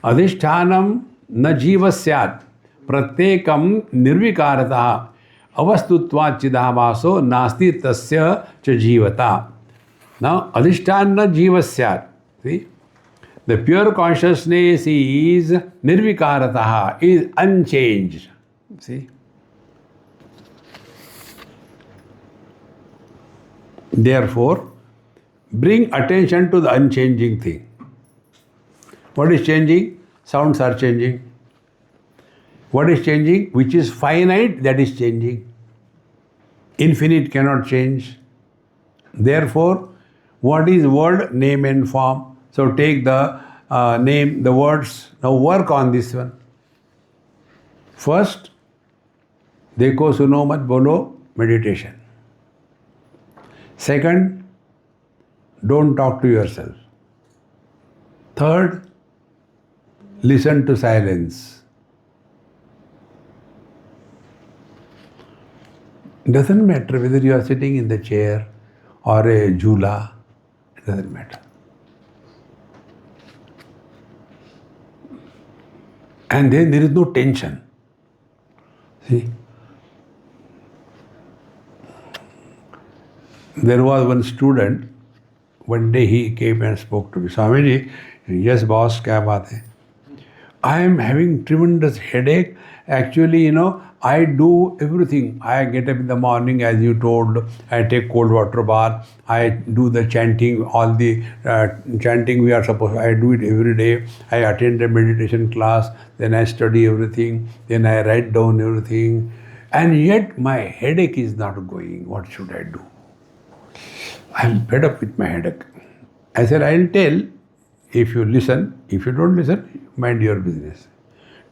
adhishthanam na jiva syat pratyekam nirvikarata avastutva chidavaso nasti tasya cha jivata. Now, adhishthan na jiva syat. See? The pure consciousness is nirvikarata, is unchanged. See? Therefore, bring attention to the unchanging thing. What is changing? Sounds are changing. What is changing? Which is finite, that is changing. Infinite cannot change. Therefore, what is word, name and form? So take the name, the words. Now work on this one. First, देखो सुनो मत बोलो, meditation. Second, don't talk to yourself. Third, listen to silence. Doesn't matter whether you are sitting in the chair or a jhula, it doesn't matter. And then there is no tension. See? There was one student, one day he came and spoke to me. Swamiji, yes boss, kya baat hai? I am having tremendous headache. Actually, I do everything. I get up in the morning, as you told, I take cold water bath, I do the chanting, all the chanting we are supposed to, I do it every day. I attend a meditation class, then I study everything, then I write down everything. And yet my headache is not going. What should I do? I am fed up with my headache. I said, I will tell if you listen. If you don't listen, mind your business.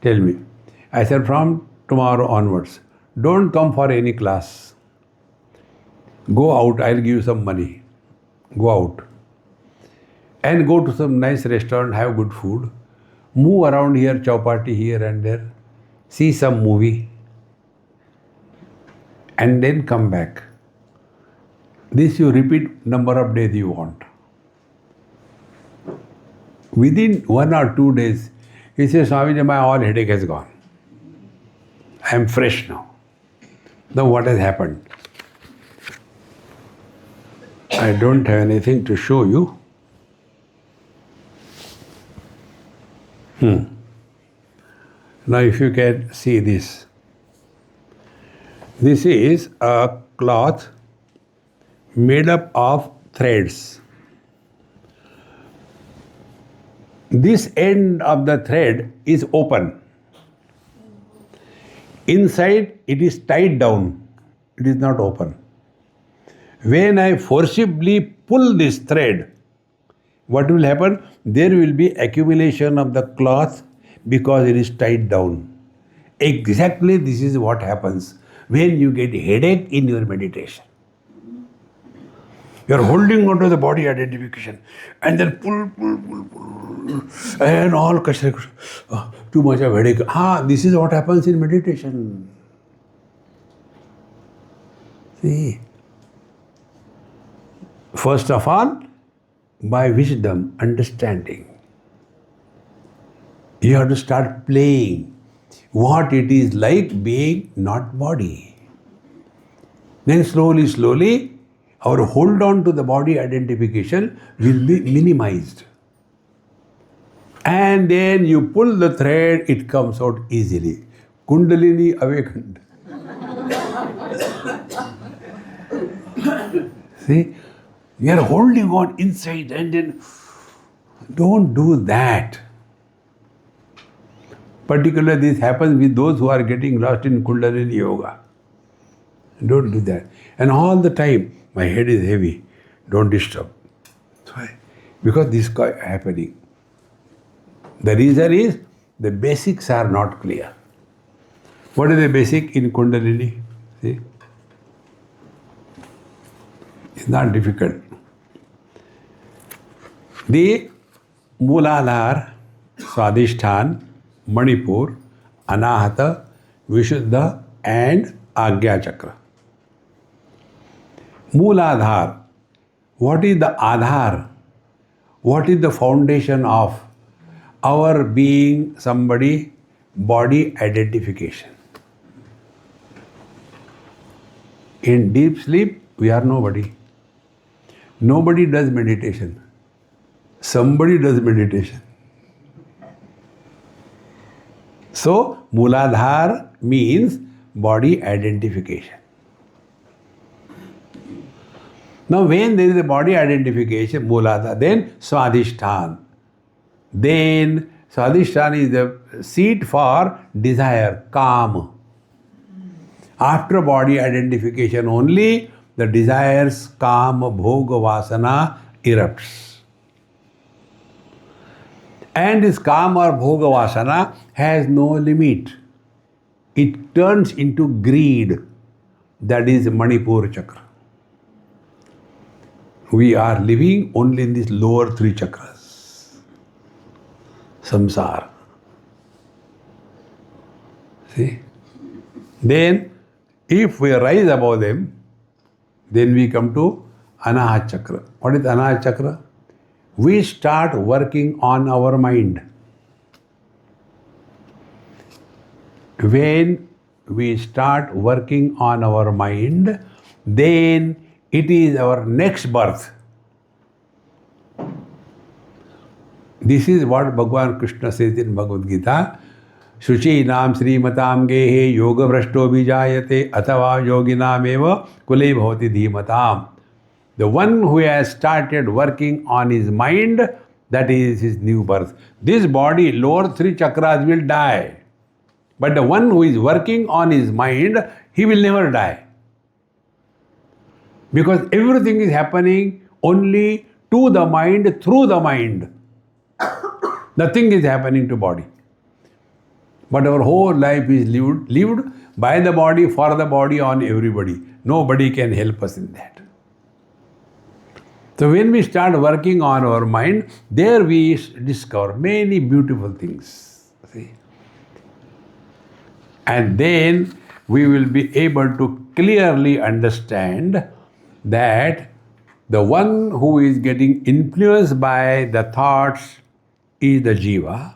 Tell me. I said, from tomorrow onwards, don't come for any class. Go out, I'll give you some money. Go out. And go to some nice restaurant, have good food. Move around here, chowpatty here and there. See some movie. And then come back. This you repeat number of days you want. Within 1 or 2 days, he says, Swamiji, my all headache has gone. I am fresh now. Now what has happened? I don't have anything to show you. Now if you can see this. This is a cloth made up of threads. This end of the thread is open. Inside it is tied down. It is not open. When I forcibly pull this thread, what will happen? There will be accumulation of the cloth because it is tied down. Exactly this is what happens when you get headache in your meditation. You are holding on to the body identification and then pull, and all too much of headache. This is what happens in meditation. See, first of all, by wisdom, understanding, you have to start playing what it is like being not body. Then slowly, our hold on to the body identification will be minimized. And then you pull the thread, it comes out easily. Kundalini awakened. See, we are holding on inside and then don't do that. Particularly this happens with those who are getting lost in Kundalini Yoga. Don't do that. And all the time, my head is heavy. Don't disturb. Why? Because this is happening. The reason is the basics are not clear. What is the basic in Kundalini? See? It's not difficult. The Mooladhara, Swadhisthana, Manipur, Anahata, Vishuddha and Agya Chakra. Mooladhara. What is the Adhar? What is the foundation of our being somebody? Body identification. In deep sleep, we are nobody. Nobody does meditation. Somebody does meditation. So, Mooladhara means body identification. Now, when there is a body identification, Mooladhara, then Swadhisthana. Then Swadhisthana is the seat for desire, calm. After body identification only, the desires, calm, bhoga, vasana erupts. And this calm or bhoga vasana has no limit. It turns into greed. That is Manipur chakra. We are living only in these lower three chakras. Samsara. See? Then, if we rise above them, then we come to Anahat chakra. What is Anahat chakra? We start working on our mind. When we start working on our mind, then it is our next birth. This is what Bhagavan Krishna says in Bhagavad Gita. Shuchinam Srimatam Gehe Yoga Vrashto Vijayate Athava Yoginam Eva Kule Bhavati Dhimatam. The one who has started working on his mind, that is his new birth. This body, lower three chakras will die. But the one who is working on his mind, he will never die. Because everything is happening only to the mind, through the mind. Nothing is happening to body. But our whole life is lived by the body, for the body, on everybody. Nobody can help us in that. So when we start working on our mind, there we discover many beautiful things. See? And then we will be able to clearly understand that the one who is getting influenced by the thoughts is the jiva.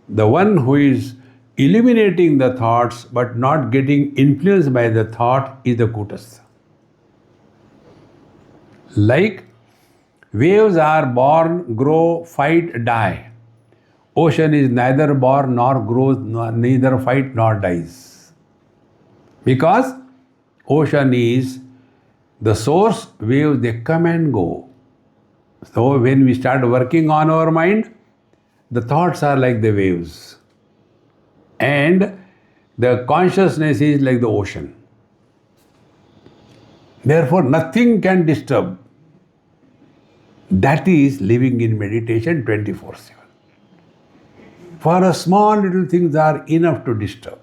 The one who is eliminating the thoughts but not getting influenced by the thought is the kutastha. Like waves are born, grow, fight, die. Ocean is neither born nor grows, neither fight nor dies. Because ocean is the source, waves they come and go. So when we start working on our mind, the thoughts are like the waves. And the consciousness is like the ocean. Therefore, nothing can disturb. That is living in meditation 24/7. For a small little things are enough to disturb.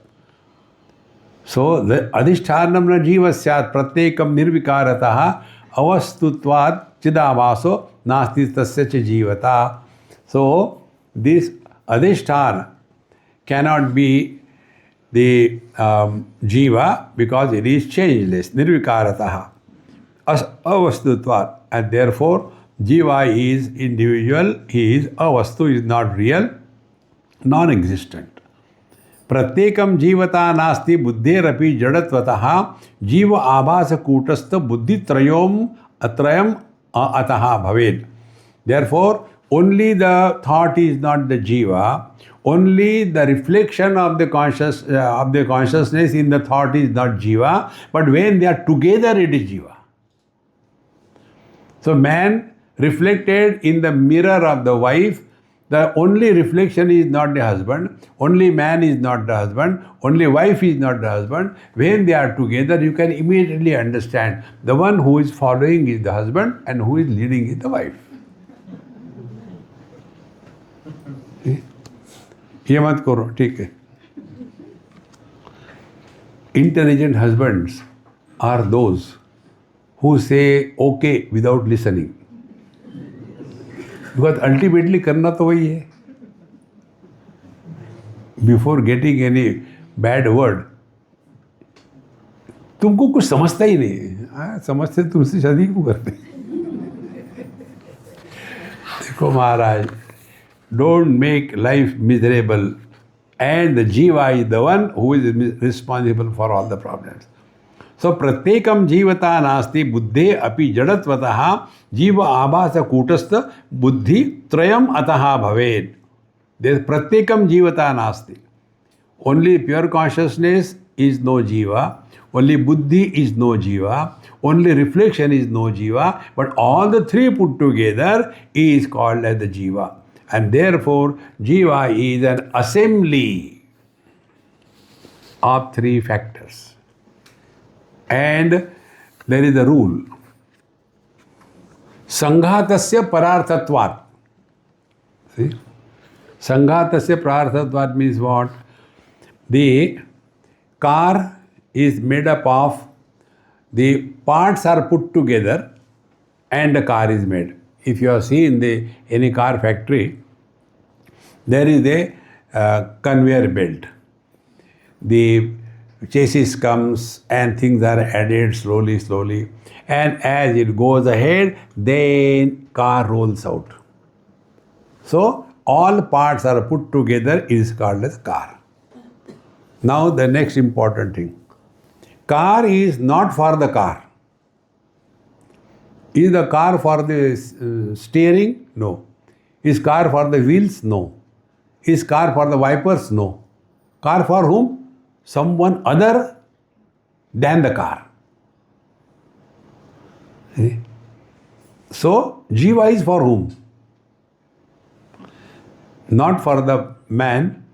So, the adhishthanam na jivasyat pratyekam nirvikarataha avastutvat chidavaso nasti tasya cha jivata. So, this adhisthana cannot be the jiva because it is changeless, nirvikarataha, avastutvat, and therefore jiva is individual, he is avastu, is not real, non-existent. प्रत्येकम जीवता नास्ति बुद्धेरपि जड़त्वतः जीव आभास कूटस्थ बुद्धि त्रयोम अत्रयम अतः भवेत्. Therefore, only the thought is not the jiva, only the reflection of the consciousness in the thought is not jiva, but when they are together it is jiva. So man reflected in the mirror of the wife, the only reflection is not the husband, only man is not the husband, only wife is not the husband. When they are together, you can immediately understand the one who is following is the husband and who is leading is the wife. ये मत करो, ठीक है. Intelligent husbands are those who say okay without listening. Because ultimately करना तो वही है. Before getting any bad word, तुमको कुछ समझता ही नहीं. समझते तुमसे शादी क्यों करते? देखो महाराज, don't make life miserable, and the jiva is the one who is responsible for all the problems. So pratyekam jivata nasti buddhe api jadatvatah jiva abhasa kutastha buddhi trayam ataha bhaved. There is pratyekam jivata nasti. Only pure consciousness is no jiva, only buddhi is no jiva, only reflection is no jiva, but all the three put together is called as the jiva. And therefore, jiva is an assembly of three factors. And there is a rule. Sanghatasya pararthatvat. See? Sanghatasya pararthatvat means what? The car is made up of, the parts are put together and the car is made. If you have seen any car factory, there is a conveyor belt. The chassis comes and things are added slowly, and as it goes ahead, then car rolls out. So all parts are put together, it is called as car. Now the next important thing. Car is not for the car. Is the car for the steering? No. Is car for the wheels? No. Is car for the wipers? No. Car for whom? Someone other than the car. See? So, jiva is for whom? Not for the man,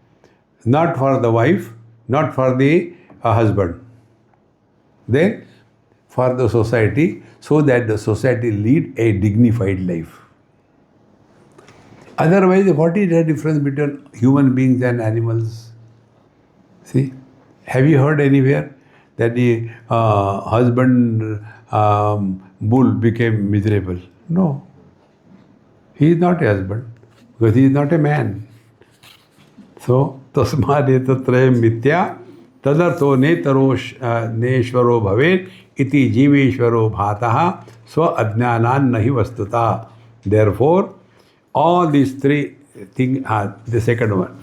not for the wife, not for the husband. Then, for the society, so that the society lead a dignified life. Otherwise, what is the difference between human beings and animals? See, have you heard anywhere that the husband bull became miserable? No. He is not a husband, because he is not a man. So, tasmad etatrayam mitya tadartho neshvaro bhavet iti jiveshvaro bhataha swa ajnanan nahi vastuta. Therefore, all these three things are the second one.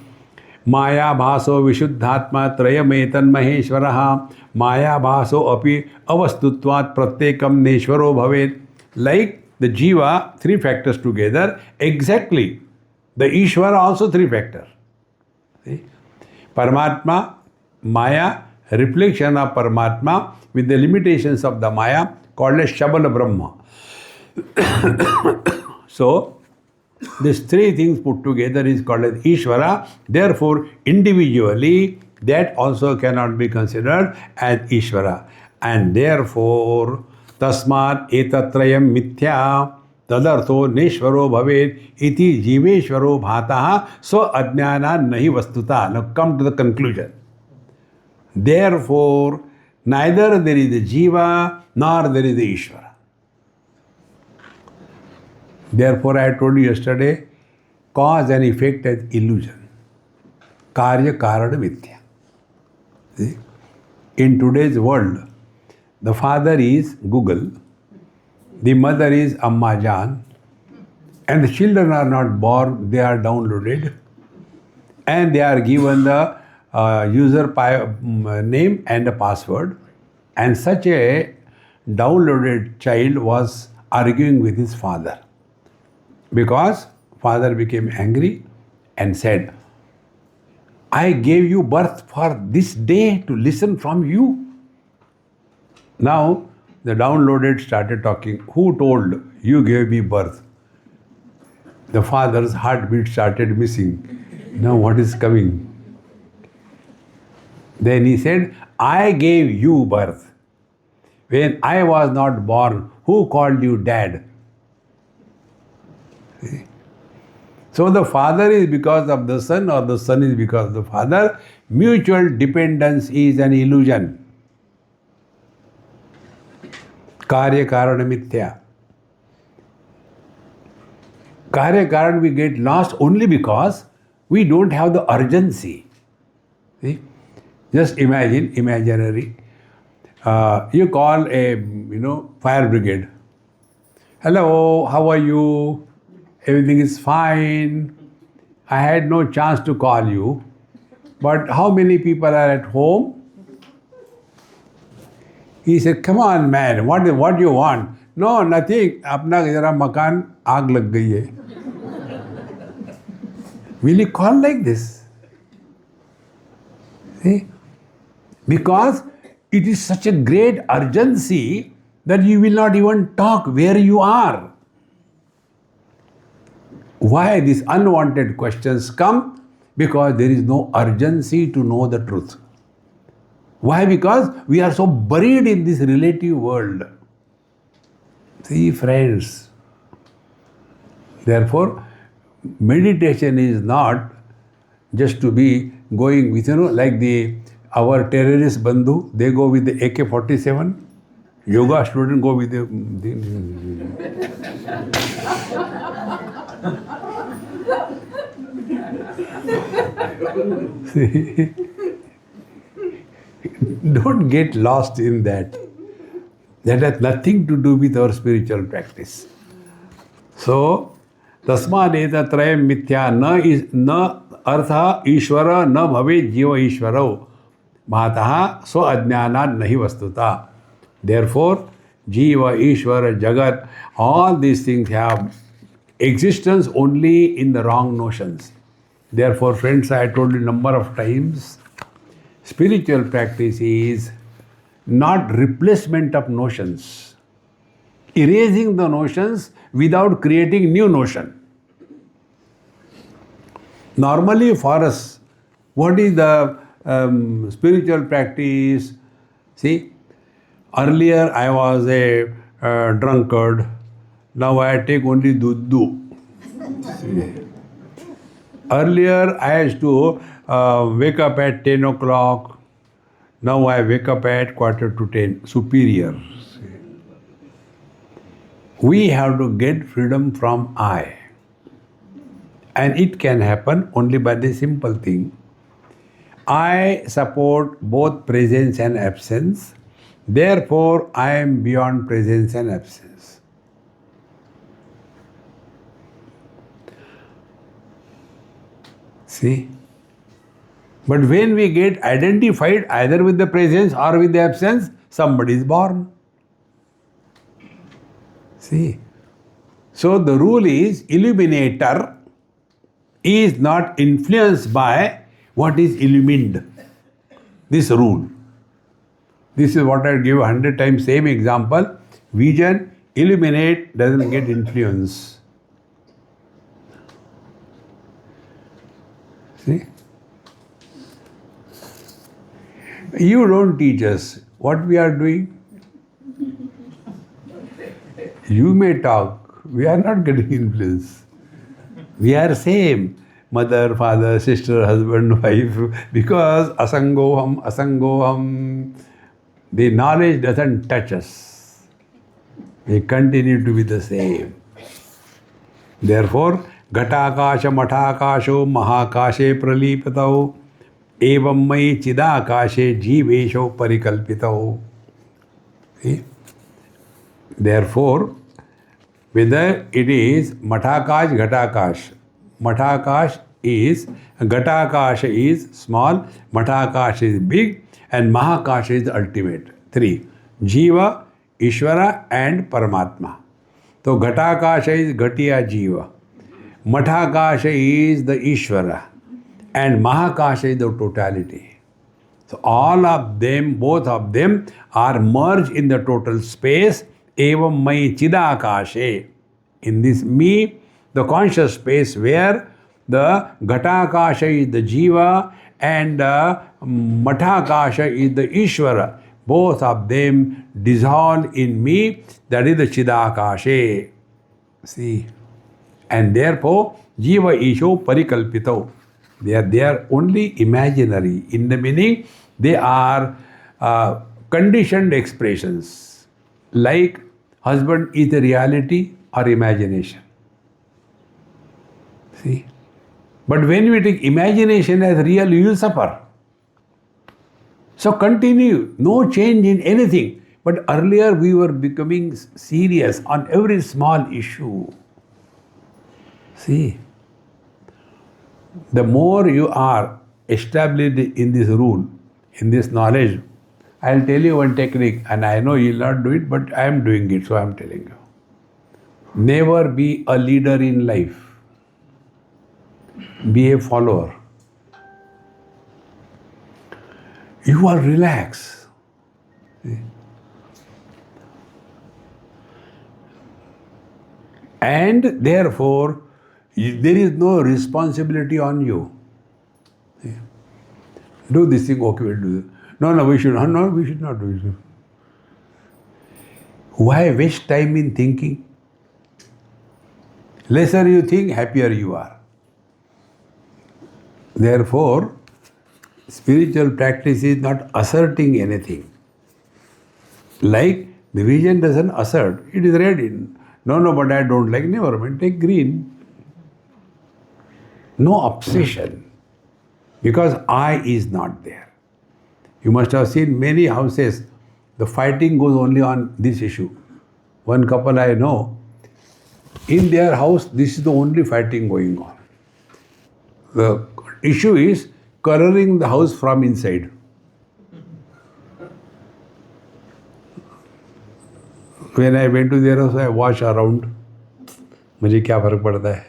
Maya bhaso vishuddhatma trayametan maheshvaraha maya bhaso api avastutvat pratyekam neshvaro bhavet. Like the jiva, three factors together, exactly. The Ishvara also three factors. See? Paramatma, Maya, reflection of Paramatma with the limitations of the Maya called as Shabala Brahma. So, these three things put together is called as Ishvara. Therefore, individually, that also cannot be considered as Ishvara. And therefore, Tasmat etatrayam mithya tadartho neshvaro bhavet iti jiveshvaro bhataha so ajnana nahi vastuta. Now come to the conclusion. Therefore, neither there is a jiva nor there is a Ishvara. Therefore, I told you yesterday, cause and effect as illusion. Karya karana mithya. See? In today's world, the father is Google, the mother is Amma Jan, and the children are not born, they are downloaded, and they are given the user name and a password, and such a downloaded child was arguing with his father. Because Father became angry and said, I gave you birth for this day to listen from you. Now the downloaded started talking. Who told you gave me birth? The father's heartbeat started missing. Now what is coming? Then he said, I gave you birth. When I was not born, who called you dad? See? So the father is because of the son, or the son is because of the father. Mutual dependence is an illusion. Karya karana mithya. Karya karan we get lost only because we don't have the urgency. See? Just imagine, imaginary. You call a fire brigade. Hello, how are you? Everything is fine. I had no chance to call you. But how many people are at home? He said, come on man, what do you want? No, nothing. Apna jara makan aag lag gayi hai. Will you call like this? See? Because it is such a great urgency that you will not even talk where you are. Why these unwanted questions come? Because there is no urgency to know the truth. Why? Because we are so buried in this relative world. See, friends. Therefore, meditation is not just to be going with, like our terrorist bandhu, they go with the AK-47. Yoga student go with the See? Don't get lost in that. That has nothing to do with our spiritual practice. So, tasmadeta trayam mithya na artha ishvara na bhave jiva ishvarau mahataha so ajnanad nahi vastuta. Therefore, jiva, ishvara, jagat, all these things have existence only in the wrong notions. Therefore, friends, I told you a number of times, spiritual practice is not replacement of notions. Erasing the notions without creating new notion. Normally for us, what is the spiritual practice? See, earlier I was a drunkard. Now I take only duddu. Earlier I used to wake up at 10 o'clock. Now I wake up at 9:45. Superior. We have to get freedom from I. And it can happen only by the simple thing. I support both presence and absence. Therefore, I am beyond presence and absence. See? But when we get identified either with the presence or with the absence, somebody is born. See? So the rule is, illuminator is not influenced by what is illumined. This rule. This is what I give 100 times same example. Vision, illuminate, doesn't get influence. See? You don't teach us what we are doing. You may talk, we are not getting influence. We are same. Mother, father, sister, husband, wife. Because asangoham. The knowledge doesn't touch us. We continue to be the same. Therefore, ghatakasha mathakasho mahakashe pralipatau evam mai chidakashe jivesho parikalpitau. See? Therefore, whether it is mathakash, ghatakash. Mathakash is, ghatakash is small, mathakash is big, and mahakash is the ultimate. 3. Jiva, Ishvara and Paramatma. So ghatakash is ghatiya jiva. Mathakasha is the Ishvara and Mahakasha is the totality. So all of them, both of them are merged in the total space. Evam mai chidakashe. In this me, the conscious space where the Ghatakasha is the Jiva and Mathakasha is the Ishvara. Both of them dissolve in me, that is the Chidakashe. See? And therefore, Jiva Isho Parikalpito. They are only imaginary. In the meaning, they are conditioned expressions. Like husband is the reality or imagination. See? But when we take imagination as real, you will suffer. So continue, no change in anything. But earlier we were becoming serious on every small issue. See, the more you are established in this rule, in this knowledge, I'll tell you one technique, and I know you'll not do it, but I am doing it, so I'm telling you. Never be a leader in life. Be a follower. You are relaxed. See? And therefore, there is no responsibility on you. See? Do this thing, okay, we'll do this. No, we should not. No, we should not do it. Why waste time in thinking? Lesser you think, happier you are. Therefore, spiritual practice is not asserting anything. Like the vision doesn't assert, it is red in. No, but I don't like, never mind, take green. No obsession, because I is not there. You must have seen many houses, the fighting goes only on this issue. One couple I know, in their house, this is the only fighting going on. The issue is coloring the house from inside. When I went to their house, I watched around. मुझे क्या फर्क पड़ता है?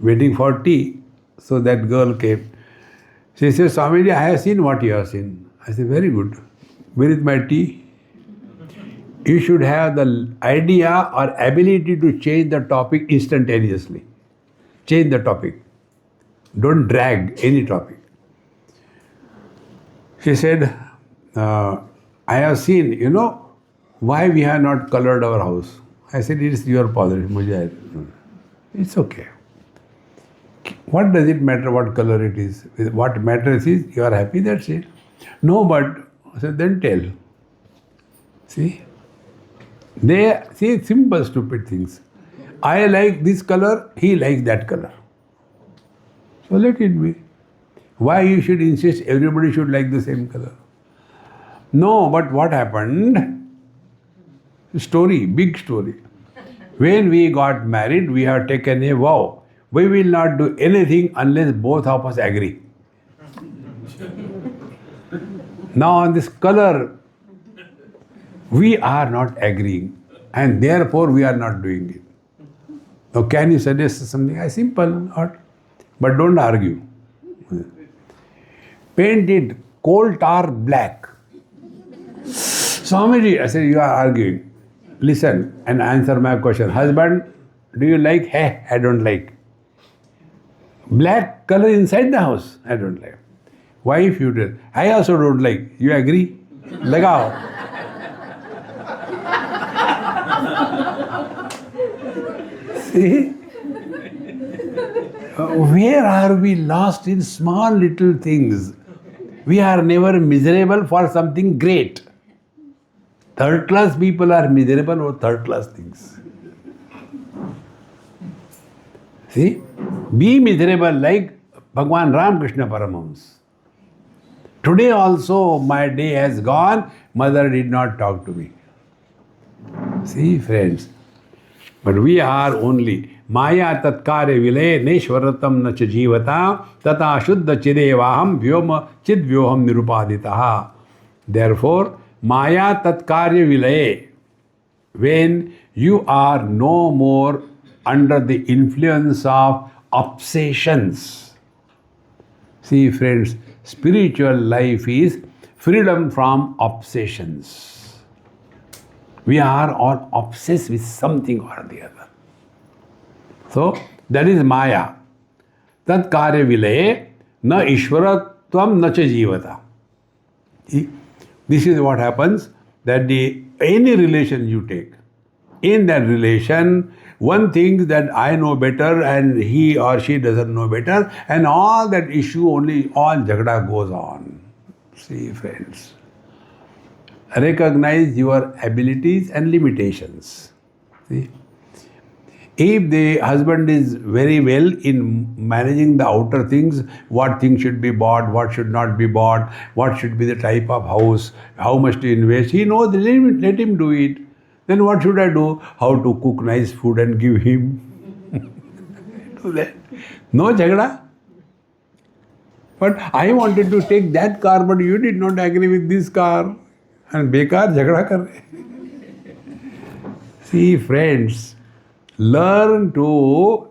Waiting for tea, so that girl came. She said, Swamiji, I have seen what you have seen. I said, very good. Where is my tea? You should have the idea or ability to change the topic instantaneously. Change the topic. Don't drag any topic. She said, I have seen, why we have not colored our house. I said, it is your position. It's okay. What does it matter what color it is? What matters is you are happy, that's it. No, but I said, then tell. See? They say simple, stupid things. I like this color, he likes that color. So let it be. Why you should insist everybody should like the same color? No, but what happened? Story, big story. When we got married, we have taken a vow. We will not do anything unless both of us agree. Now on this color, we are not agreeing, and therefore we are not doing it. Now can you suggest something? Simple, but don't argue. Paint it coal tar black. Swamiji, I said, you are arguing. Listen and answer my question. Husband, do you like? Hey, I don't like. Black color inside the house, I don't like. Wife, you do. I also don't like. You agree? Lagao. See? Where are we lost in small little things? We are never miserable for something great. Third class people are miserable over third class things. See? Be miserable like Bhagwan Ramakrishna Paramahamsa. Today also my day has gone, mother did not talk to me. See, friends. But we are only Maya tatkare vile neshvaratam na cha jivata tata shuddha chidevaham vyoma chidvyoham nirupaditaha. Therefore, Maya tatkarya vile, when you are no more under the influence of obsessions. See, friends, spiritual life is freedom from obsessions. We are all obsessed with something or the other. So, that is Maya. Tat karya vilaye na ishwaratvam na cha jivata. This is what happens, that any relation you take, in that relation, one thinks that I know better and he or she doesn't know better, and all that issue only, all jagda goes on. See, friends, recognize your abilities and limitations. See? If the husband is very well in managing the outer things, what things should be bought, what should not be bought, what should be the type of house, how much to invest, he knows, let him do it. Then what should I do? How to cook nice food and give him? Do that. No jagda. But I wanted to take that car, but you did not agree with this car. And bekar jagda kar rahe. See, friends, learn to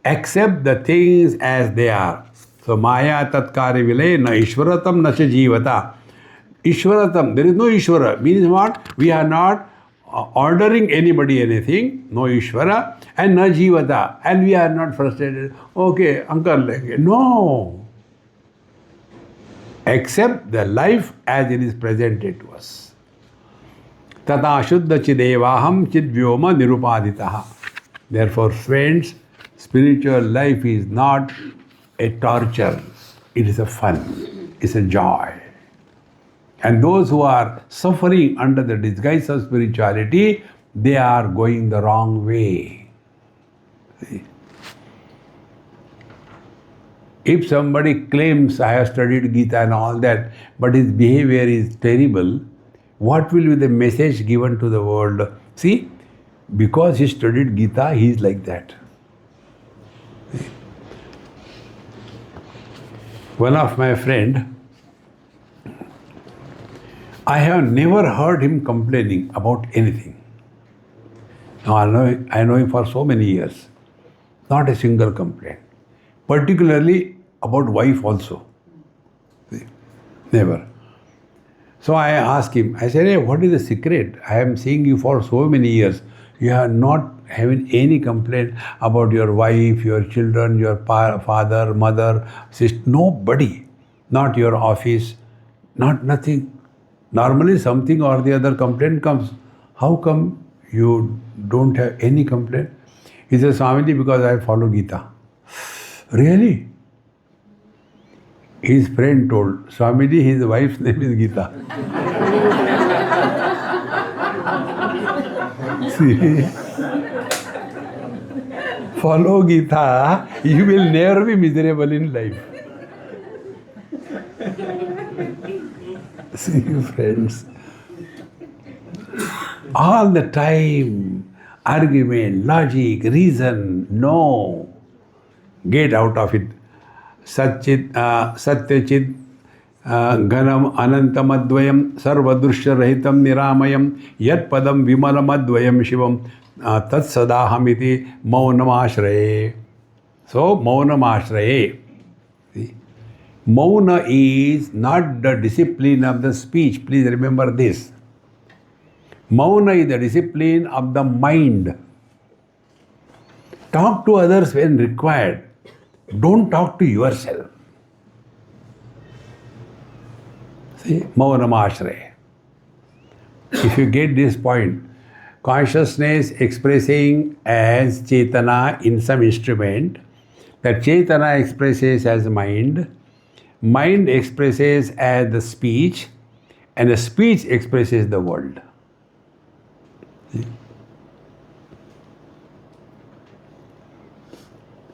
accept the things as they are. So, Maya tatkari vile na ishwaratam na cha jivata. Ishwaratam, there is no Ishwara. Means what? We are not ordering anybody anything, no Ishwara, and na jivata. And we are not frustrated. Okay, uncle, no. Accept the life as it is presented to us. Tata shuddha chidevaham chidvyoma nirupaditaha. Therefore, friends, spiritual life is not a torture. It is a fun. It's a joy. And those who are suffering under the disguise of spirituality, they are going the wrong way. See? If somebody claims, I have studied Gita and all that, but his behavior is terrible, what will be the message given to the world? See, because he studied Gita, he is like that. See? One of my friend, I have never heard him complaining about anything. Now I know him for so many years. Not a single complaint. Particularly about wife also. See? Never. So I asked him, I said, hey, what is the secret? I am seeing you for so many years. You are not having any complaint about your wife, your children, your father, mother, sister, nobody. Not your office, nothing. Normally something or the other complaint comes. How come you don't have any complaint? He says, Swamiji, because I follow Gita. Really? His friend told, Swamiji, his wife's name is Gita. See? Follow Gita, you will never be miserable in life. See, friends, all the time, argument, logic, reason, no. Get out of it. Satyachit Ghanam Anantamadvayam Sarvadrushya Rahitam Niramayam Yat Padam Vimalamadvayam Shivam Tat Sadahamiti Maunamashraye. So, Maunamashraye. Mauna is not the discipline of the speech. Please remember this. Mauna is the discipline of the mind. Talk to others when required. Don't talk to yourself. See, Maunamashraye. If you get this point, consciousness expressing as Chetana in some instrument, that Chetana expresses as mind, mind expresses as the speech, and the speech expresses the world. See?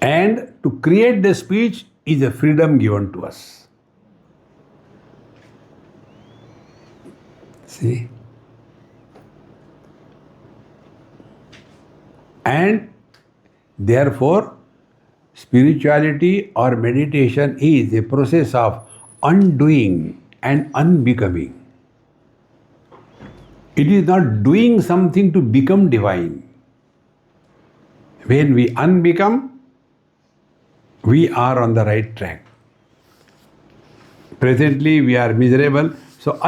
And to create the speech is a freedom given to us. See? And therefore, spirituality or meditation is a process of undoing and unbecoming. It is not doing something to become divine. When we unbecome, we are on the right track. Presently we are miserable, so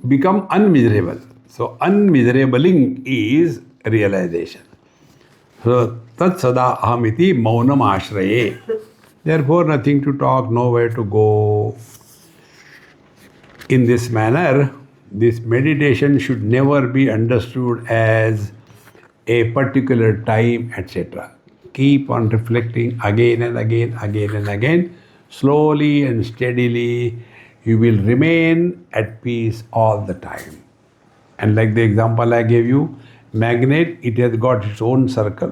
become unmiserable. So unmiserabling is realization. So tat sada ahamiti maunam ashraye. Therefore nothing to talk, nowhere to go. In this manner, this meditation should never be understood as a particular time, etc. Keep on reflecting again and again, again and again. Slowly and steadily, you will remain at peace all the time. And like the example I gave you, magnet, it has got its own circle.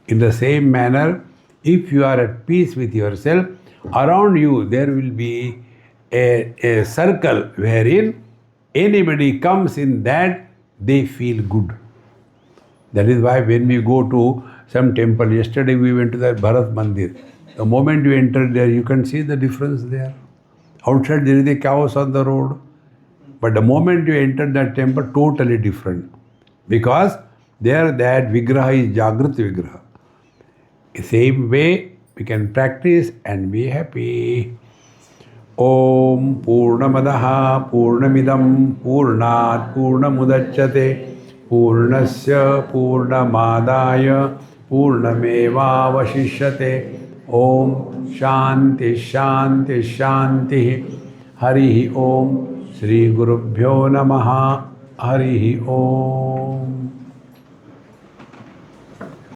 In the same manner, if you are at peace with yourself, around you there will be a circle wherein anybody comes in that, they feel good. That is why when we go to some temple, yesterday we went to the Bharat Mandir. The moment you enter there, you can see the difference there. Outside there is a chaos on the road. But the moment you enter that temple, totally different. Because there that Vigraha is Jagrat Vigraha. The same way we can practice and be happy. Om Purnamadaha Purnamidam Purnat Purnamudachyate Purnasya Purnamadaya Purnamevavashishyate. Om Shanti Shanti Shanti. Harihi Om. Shri Gurubhyo Namaha. Harihi Om.